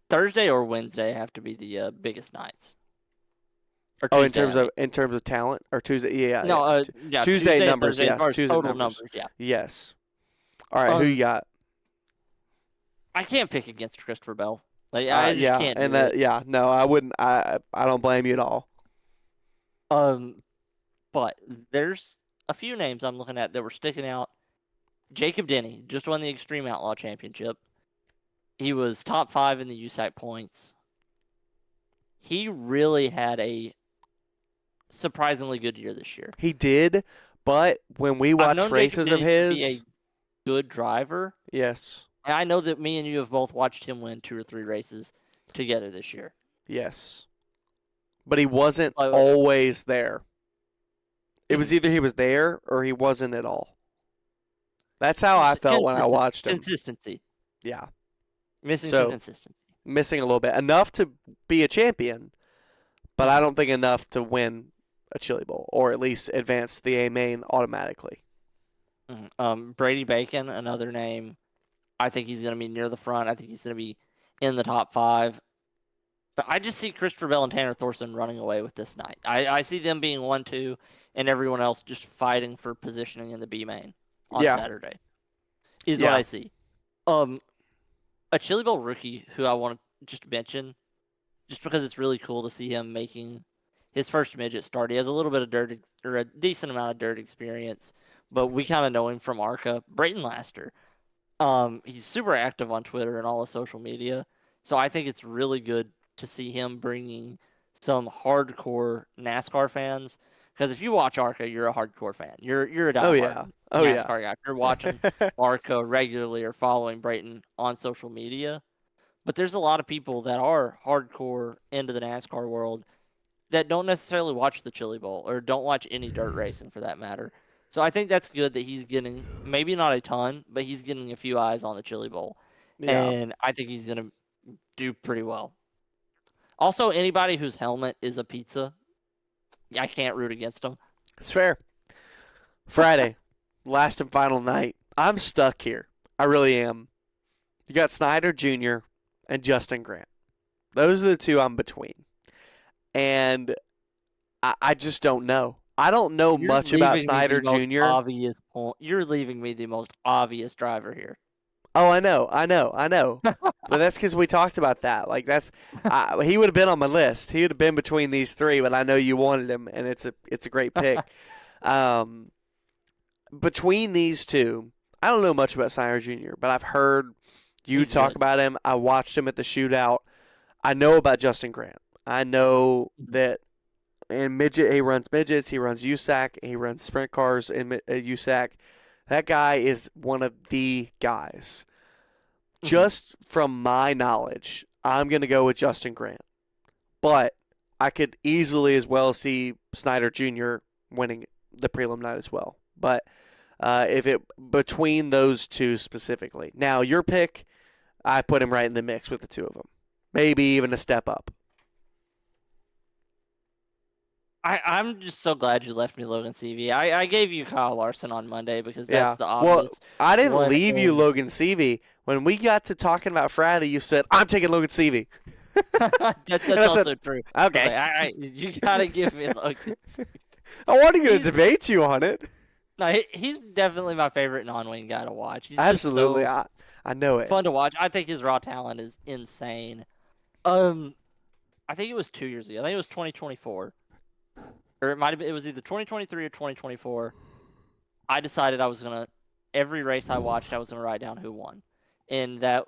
Thursday or Wednesday have to be the biggest nights. Or Tuesday, in terms of talent or Tuesday, yeah. No, Tuesday numbers, Thursday, yes. Tuesday total numbers, yeah. Yes. All right, who you got? I can't pick against Christopher Bell. I just can't. And that, no, I wouldn't. I don't blame you at all. But there's a few names I'm looking at that were sticking out. Jacob Denny just won the Extreme Outlaw Championship. He was top 5 in the USAC points. He really had a surprisingly good year this year. He did, but when we I've watch known races Jacob of Denny to be a his, good driver. yes, And I know that me and you have both watched him win 2 or 3 races together this year. yes, but he wasn't But always there. It was either he was there or he wasn't at all. That's how I felt when I watched him. Consistency. Yeah. Missing So, some consistency. Missing a little bit. Enough to be a champion, but I don't think enough to win a Chili Bowl or at least advance to the A main automatically. Brady Bacon, another name. I think he's going to be near the front. I think he's going to be in the top 5. But I just see Christopher Bell and Tanner Thorson running away with this night. I see them being 1-2 and everyone else just fighting for positioning in the B main on Saturday. Is what I see. A Chili Bowl rookie who I want to just mention, just because it's really cool to see him making his first midget start. He has a little bit of dirt, or a decent amount of dirt experience, but we kind of know him from ARCA. Brayton Laster. He's super active on Twitter and all the social media, so I think it's really good to see him bringing some hardcore NASCAR fans. Because if you watch ARCA, you're a hardcore fan. You're a diehard NASCAR guy. You're watching ARCA regularly or following Brayton on social media. But there's a lot of people that are hardcore into the NASCAR world that don't necessarily watch the Chili Bowl or don't watch any dirt racing for that matter. So I think that's good that he's getting, maybe not a ton, but he's getting a few eyes on the Chili Bowl. Yeah. And I think he's going to do pretty well. Also, anybody whose helmet is a pizza, I can't root against them. It's fair. Friday, last and final night. I'm stuck here. I really am. You got Snyder Jr. and Justin Grant. Those are the two I'm between. And I just don't know. I don't know much about Snyder Jr. You're leaving me the most obvious driver here. Oh, I know. But that's because we talked about that. Like he would have been on my list. He would have been between these three, but I know you wanted him, and it's a great pick. Between these two, I don't know much about Snyder Jr., but I've heard you talk about him. I watched him at the shootout. I know about Justin Grant. I know that in midget he runs midgets, he runs USAC, he runs sprint cars in USAC. That guy is one of the guys. Just from my knowledge, I'm going to go with Justin Grant. But I could easily as well see Snyder Jr. winning the prelim night as well. But between those two specifically. Now, your pick, I put him right in the mix with the two of them. Maybe even a step up. I'm just so glad you left me Logan Seavey. I gave you Kyle Larson on Monday because that's the obvious. Well, I didn't leave you Logan Seavey. When we got to talking about Friday, you said, I'm taking Logan Seavey. that's also true. Okay. You got to give me Logan Seavey. I wasn't going to debate you on it. No, he's definitely my favorite non-wing guy to watch. He's Absolutely. Just I know it. Fun to watch. I think his raw talent is insane. I think it was 2 years ago. I think it was 2024. Or it was either 2023 or 2024. I decided every race I watched, I was going to write down who won. And that,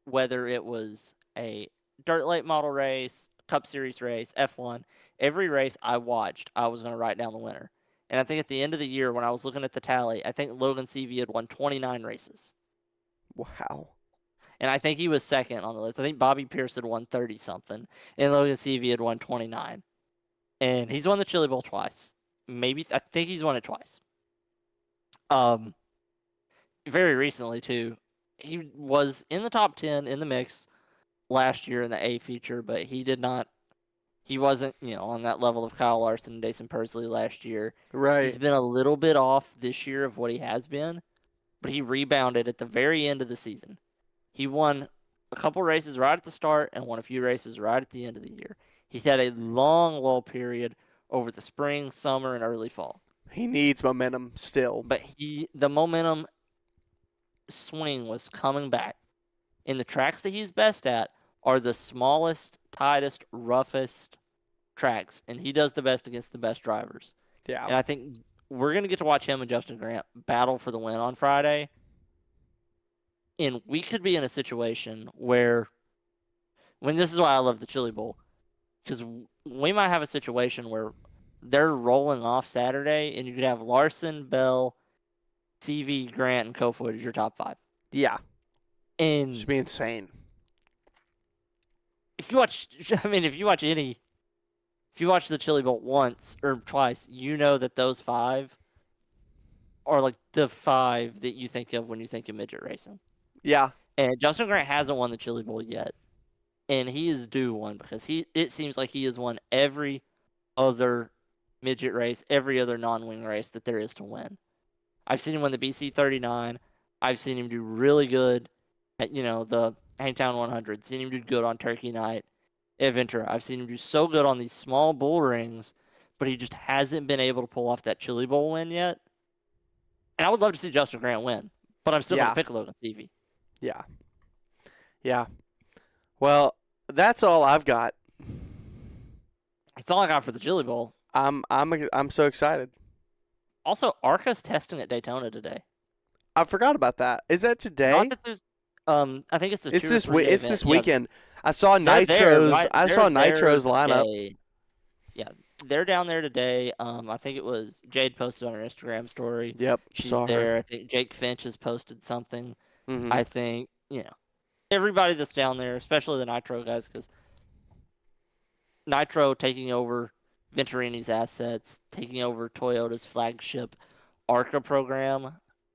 whether it was a dirt late model race, Cup Series race, F1, every race I watched, I was going to write down the winner. And I think at the end of the year, when I was looking at the tally, I think Logan Seavey had won 29 races. Wow. And I think he was second on the list. I think Bobby Pierce had won 30-something, and Logan Seavey had won 29. And he's won the Chili Bowl twice. I think he's won it twice. Very recently, too. He was in the top 10 in the mix last year in the A feature, but he wasn't, on that level of Kyle Larson and Jason Pursley last year. Right. He's been a little bit off this year of what he has been, but he rebounded at the very end of the season. He won a couple races right at the start and won a few races right at the end of the year. He had a long lull period over the spring, summer, and early fall. He needs momentum still. But the momentum swing was coming back. And the tracks that he's best at are the smallest, tightest, roughest tracks. And he does the best against the best drivers. Yeah. And I think we're going to get to watch him and Justin Grant battle for the win on Friday. And we could be in a situation where, when this is why I love the Chili Bowl, because we might have a situation where they're rolling off Saturday, and you could have Larson, Bell, CV, Grant, and Kofoid as your top 5. Yeah. And Should be insane. if you watch the Chili Bowl once or twice, you know that those 5 are like the 5 that you think of when you think of midget racing. Yeah. And Justin Grant hasn't won the Chili Bowl yet. And he is due one, because it seems like he has won every other midget race, every other non-wing race that there is to win. I've seen him win the BC 39. I've seen him do really good at, the Hangtown 100. Seen him do good on Turkey Night at Ventura. I've seen him do so good on these small bull rings, but he just hasn't been able to pull off that Chili Bowl win yet. And I would love to see Justin Grant win, but I'm still going to pick Logan Stevie. Yeah. Yeah. Well, that's all I've got. That's all I got for the Chili Bowl. I'm so excited. Also, ARCA's testing at Daytona today. I forgot about that. Is that today? Not that there's, I think it's this weekend. I saw Nitro's. I saw Nitro's lineup. Yeah, they're down there today. I think it was Jade posted on her Instagram story. Yep, she's saw there. her. I think Jake Finch has posted something. Mm-hmm. I think everybody that's down there, especially the Nitro guys, because Nitro taking over Venturini's assets, taking over Toyota's flagship ARCA program.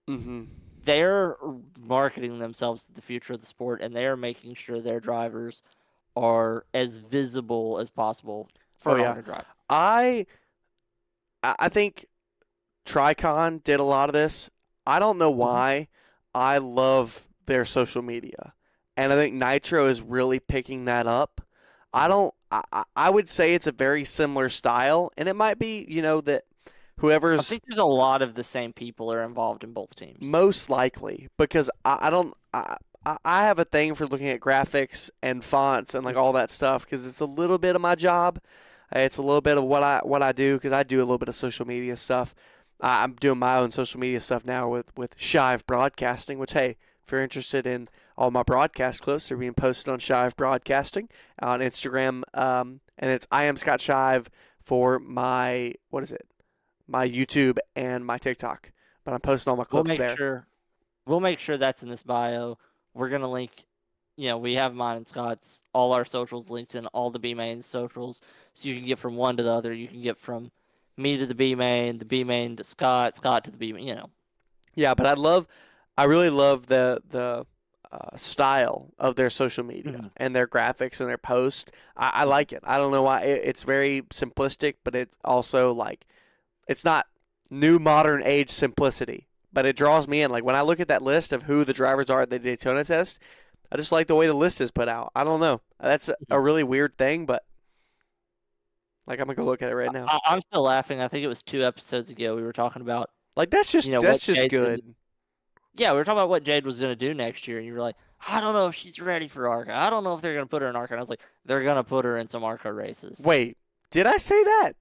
Mm-hmm. They're marketing themselves to the future of the sport, and they're making sure their drivers are as visible as possible for an ARCA driver. I think Tricon did a lot of this. I don't know why. I love their social media, and I think Nitro is really picking that up. I would say it's a very similar style, and it might be, that whoever's... I think there's a lot of the same people are involved in both teams. Most likely, because I have a thing for looking at graphics and fonts and like all that stuff, because it's a little bit of my job. It's a little bit of what I do, because I do a little bit of social media stuff. I'm doing my own social media stuff now with Shive Broadcasting, which, hey, if you're interested in all my broadcast clips, they're being posted on Shive Broadcasting on Instagram. And it's I am Scott Shive for my YouTube and my TikTok. But I'm posting all my clips there. We'll make sure that's in this bio. We're going to link, we have mine and Scott's, all our socials linked in all the B-Main socials. So you can get from one to the other. You can get from me to the B-Main to Scott, Scott to the B-Main, Yeah, but I really love the style of their social media and their graphics and their posts. I like it. I don't know why. It's very simplistic, but it's also it's not new modern age simplicity, but it draws me in. Like when I look at that list of who the drivers are at the Daytona test, I just like the way the list is put out. I don't know. That's a really weird thing, but I'm going to go look at it right now. I'm still laughing. I think it was 2 episodes ago we were talking about. That's just good. Yeah, we were talking about what Jade was going to do next year, and you were like, I don't know if she's ready for ARCA. I don't know if they're going to put her in ARCA. And I was like, they're going to put her in some ARCA races. Wait, did I say that?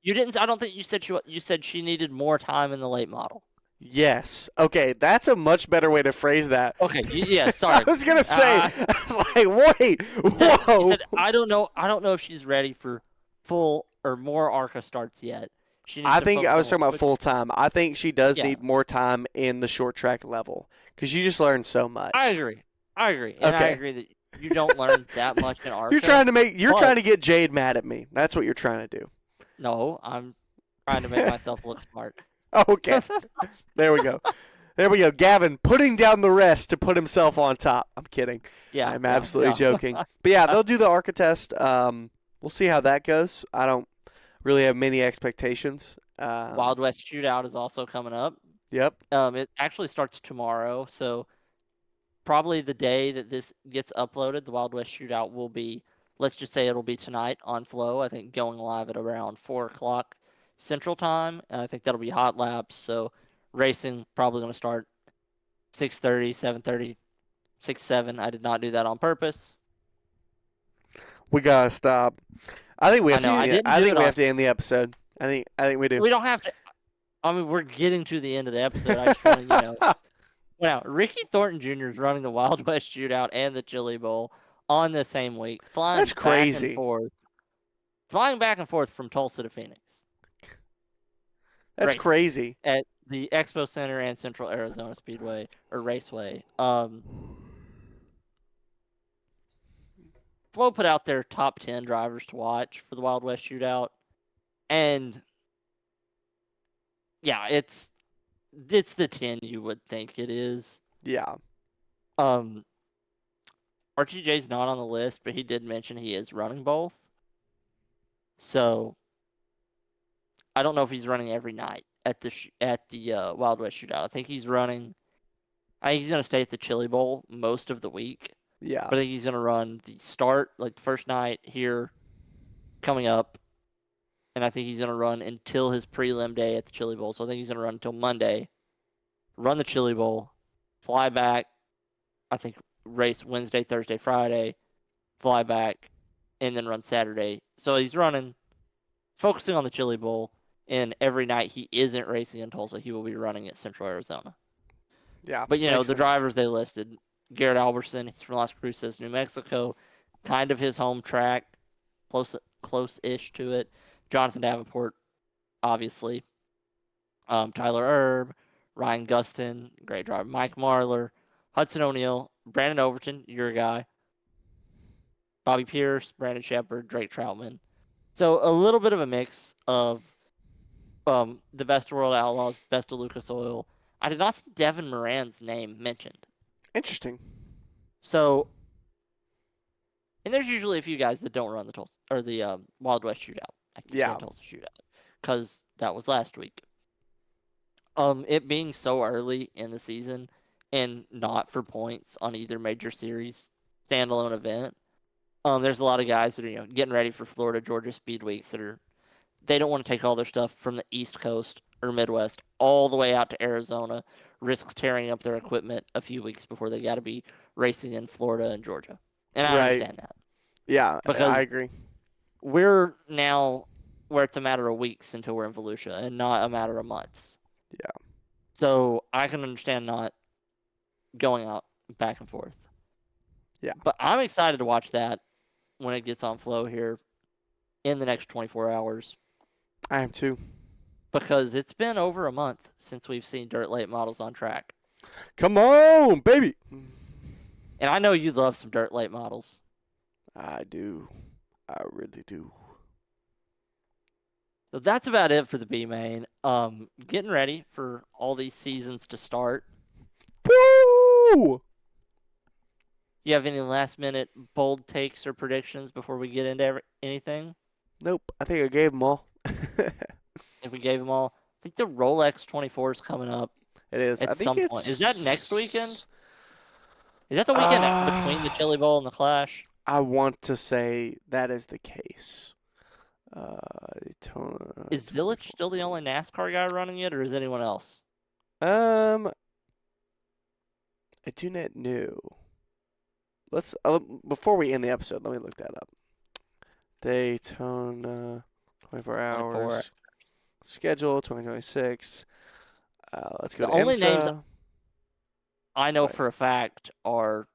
You didn't. I don't think you said you said she needed more time in the late model. Yes. Okay, that's a much better way to phrase that. Okay. Yeah. Sorry. I was gonna say. I was like, wait. Whoa. You said, I don't know if she's ready for full or more ARCA starts yet. I think I was talking about full time. I think she does need more time in the short track level because you just learn so much. I agree. And I agree that you don't learn that much in ARCA. You're trying to get Jade mad at me. That's what you're trying to do. No, I'm trying to make myself look smart. Okay. There we go. Gavin putting down the rest to put himself on top. I'm kidding. Yeah. I'm absolutely joking. But yeah, they'll do the ARCA test. We'll see how that goes. I don't really have many expectations. Wild West Shootout is also coming up. Yep. It actually starts tomorrow, so probably the day that this gets uploaded, the Wild West Shootout will be, let's just say it'll be tonight on Flow. I think going live at around 4 o'clock Central Time. I think that'll be hot laps, so racing probably going to start 6:30, 7:30, 6, 7. I did not do that on purpose. We gotta stop. I think we have to end the episode. I think we do. We don't have to. I mean, we're getting to the end of the episode. I just want to, Now, Ricky Thornton Jr. is running the Wild West Shootout and the Chili Bowl on the same week, That's crazy. flying back and forth from Tulsa to Phoenix. That's Racing crazy. at the Expo Center and Central Arizona Speedway or Raceway. Flo put out their top 10 drivers to watch for the Wild West Shootout, and yeah, it's the 10 you would think it is. Yeah. RTJ's not on the list, but he did mention he is running both. So I don't know if he's running every night at the Wild West Shootout. I think he's going to stay at the Chili Bowl most of the week. Yeah. But I think he's going to run the start, like the first night here coming up. And I think he's going to run until his prelim day at the Chili Bowl. So I think he's going to run until Monday, run the Chili Bowl, fly back, I think race Wednesday, Thursday, Friday, fly back, and then run Saturday. So he's focusing on the Chili Bowl, and every night he isn't racing in Tulsa, he will be running at Central Arizona. Yeah. But, the drivers they listed, Garrett Albertson, he's from Las Cruces, New Mexico, kind of his home track, close-ish to it. Jonathan Davenport, obviously. Tyler Erb, Ryan Gustin, great driver. Mike Marlar, Hudson O'Neill, Brandon Overton, your guy. Bobby Pierce, Brandon Shepard, Drake Troutman. So a little bit of a mix of the best of World Outlaws, best of Lucas Oil. I did not see Devin Moran's name mentioned. Interesting. So, and there's usually a few guys that don't run the Tulsa or the Wild West Shootout. I keep saying Tulsa Shootout because that was last week. It being so early in the season and not for points on either major series standalone event, there's a lot of guys that are getting ready for Florida Georgia Speed Weeks they don't want to take all their stuff from the East Coast or Midwest all the way out to Arizona, risk tearing up their equipment a few weeks before they got to be racing in Florida and Georgia. And I understand that. Yeah, because I agree. We're now where it's a matter of weeks until we're in Volusia and not a matter of months. Yeah. So I can understand not going out back and forth. Yeah. But I'm excited to watch that when it gets on Flow here in the next 24 hours. I am too. Because it's been over a month since we've seen dirt late models on track. Come on, baby. And I know you love some dirt late models. I do. I really do. So that's about it for the B main. Getting ready for all these seasons to start. Woo! You have any last minute bold takes or predictions before we get into anything? Nope. I think I gave them all. If we gave them all, I think the Rolex 24 is coming up. It is. At I think some it's... point. Is that next weekend? Is that the weekend between the Chili Bowl and the Clash? I want to say that is the case. Is Zilich still the only NASCAR guy running it, or is anyone else? I do not know. Let's before we end the episode, let me look that up. Daytona, 24 hours. Schedule 2026. Let's go. The to only IMSA. names I know for a fact are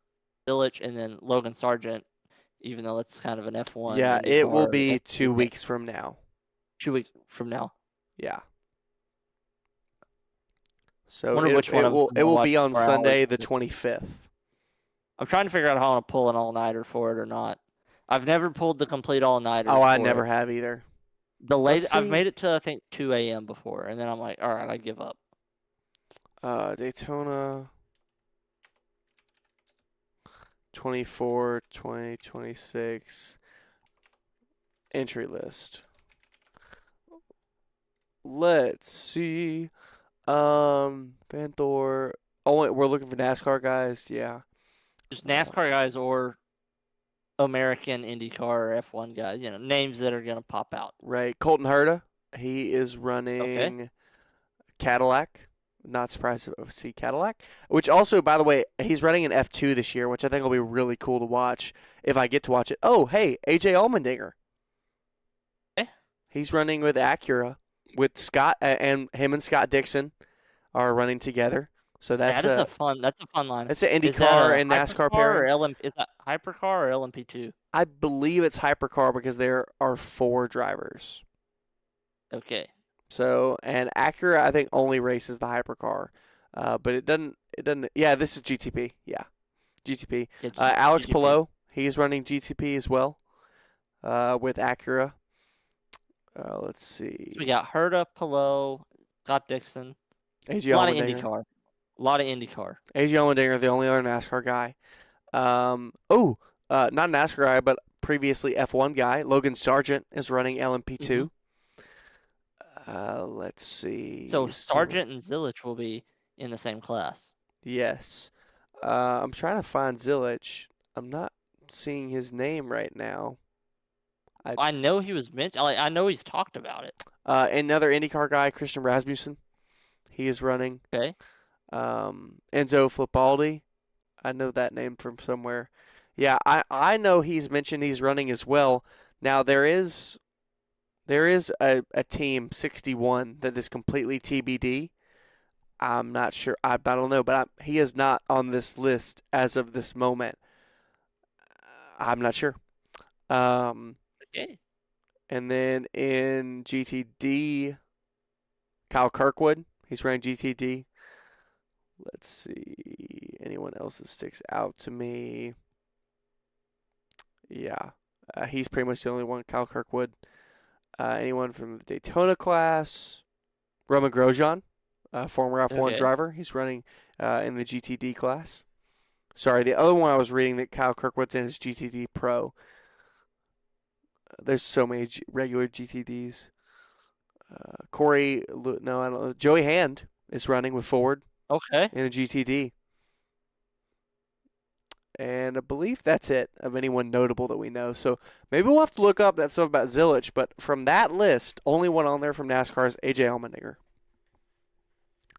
Zilich and then Logan Sargent, even though that's kind of an F1. Yeah, IndyCar. it will be 2 weeks from now. 2 weeks from now. Yeah. So Wonder which one it will be on 4 Sunday, hours. the 25th. I'm trying to figure out how I want to pull an all-nighter for it or not. I've never pulled the complete all-nighter. Oh, I never have either. The latest I've made it to I think 2 a.m. before, and then I'm like, all right, I give up. Daytona 24, 2026 entry list. Let's see. Van Thor. Oh, we're looking for NASCAR guys. Yeah. Just NASCAR guys or American IndyCar or F1 guys. Names that are going to pop out. Right. Colton Herta. He is running Cadillac. Not surprised to see Cadillac. Which also, by the way, he's running an F2 this year, which I think will be really cool to watch if I get to watch it. Oh, hey, AJ Allmendinger. He's running with Acura, with Scott, and him and Scott Dixon are running together. So that's That's a fun line. that's an Is that IndyCar a and NASCAR hypercar or pairing. is that hypercar or LMP2? I believe it's hypercar because there are 4 drivers. Okay. So, and Acura, I think, only races the hypercar, but it doesn't. Yeah, this is GTP. Yeah, GTP. Yeah, Alex GTP. Palou, he's running GTP as well, with Acura. Let's see. So we got Herta, Palou, Scott Dixon. AJ A lot of Allmendinger. IndyCar. A lot of IndyCar. AJ Allmendinger, the only other NASCAR guy. Not NASCAR guy, but previously F1 guy. Logan Sargent is running LMP2. Let's see. So Sargent and Zilich will be in the same class. Yes. I'm trying to find Zilich. I'm not seeing his name right now. I know he was mentioned. I know he's talked about it. Another IndyCar guy, Christian Rasmussen. He is running. Okay. Enzo Flipaldi. I know that name from somewhere. Yeah, I know he's mentioned he's running as well. Now there is a team 61 that is completely TBD. I'm not sure. I don't know, but he is not on this list as of this moment. I'm not sure. Okay. And then in GTD, Kyle Kirkwood. He's running GTD. Let's see. Anyone else that sticks out to me? Yeah. He's pretty much the only one, Kyle Kirkwood. Anyone from the Daytona class? Roman Grosjean, former F1 driver. He's running in the GTD class. Sorry, the other one I was reading that Kyle Kirkwood's in is GTD Pro. There's so many regular GTDs. Corey, no, I don't know. Joey Hand is running with Ford. Okay. In the GTD. And I believe that's it of anyone notable that we know. So maybe we'll have to look up that stuff about Zilich. But from that list, only one on there from NASCAR is AJ Allmendinger.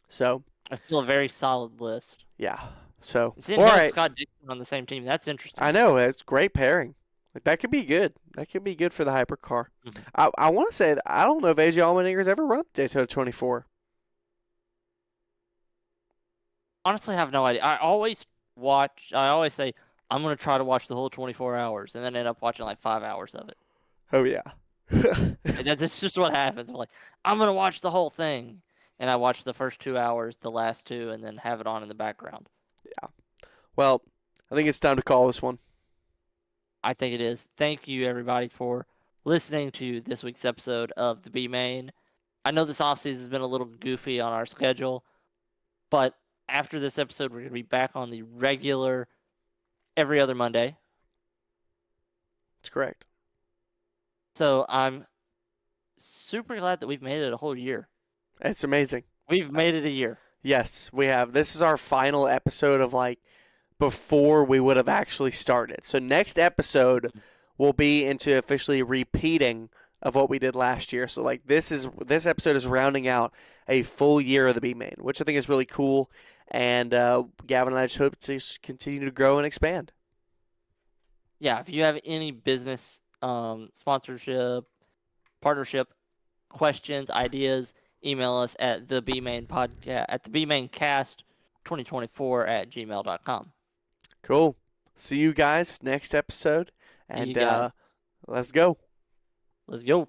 So That's still a very solid list. yeah. So It's in all him right. and Scott Dixon on the same team. That's interesting. I know, it's great pairing. Like that could be good. That could be good for the hypercar. Mm-hmm. I want to say that I don't know if AJ Allmendinger's ever run Daytona 24. Honestly, I have no idea. I always say I'm gonna try to watch the whole 24 hours, and then end up watching like 5 hours of it. Oh yeah. And that's just what happens. I'm like, I'm gonna watch the whole thing, and I watch the first 2 hours, the last 2, and then have it on in the background. Yeah. Well, I think it's time to call this one. I think it is. Thank you, everybody, for listening to this week's episode of the B Main. I know this offseason has been a little goofy on our schedule, but after this episode, we're going to be back on the regular every other Monday. That's correct. So I'm super glad that we've made it a whole year. It's amazing. We've made it a year. Yes, we have. This is our final episode of before we would have actually started. So next episode will be into officially repeating of what we did last year. So this episode is rounding out a full year of the B Main, which I think is really cool. And Gavin and I just hope to continue to grow and expand. Yeah, if you have any business sponsorship, partnership questions, ideas, email us at the bmaincast2024@gmail.com. Cool. See you guys next episode. And let's go. Let's go.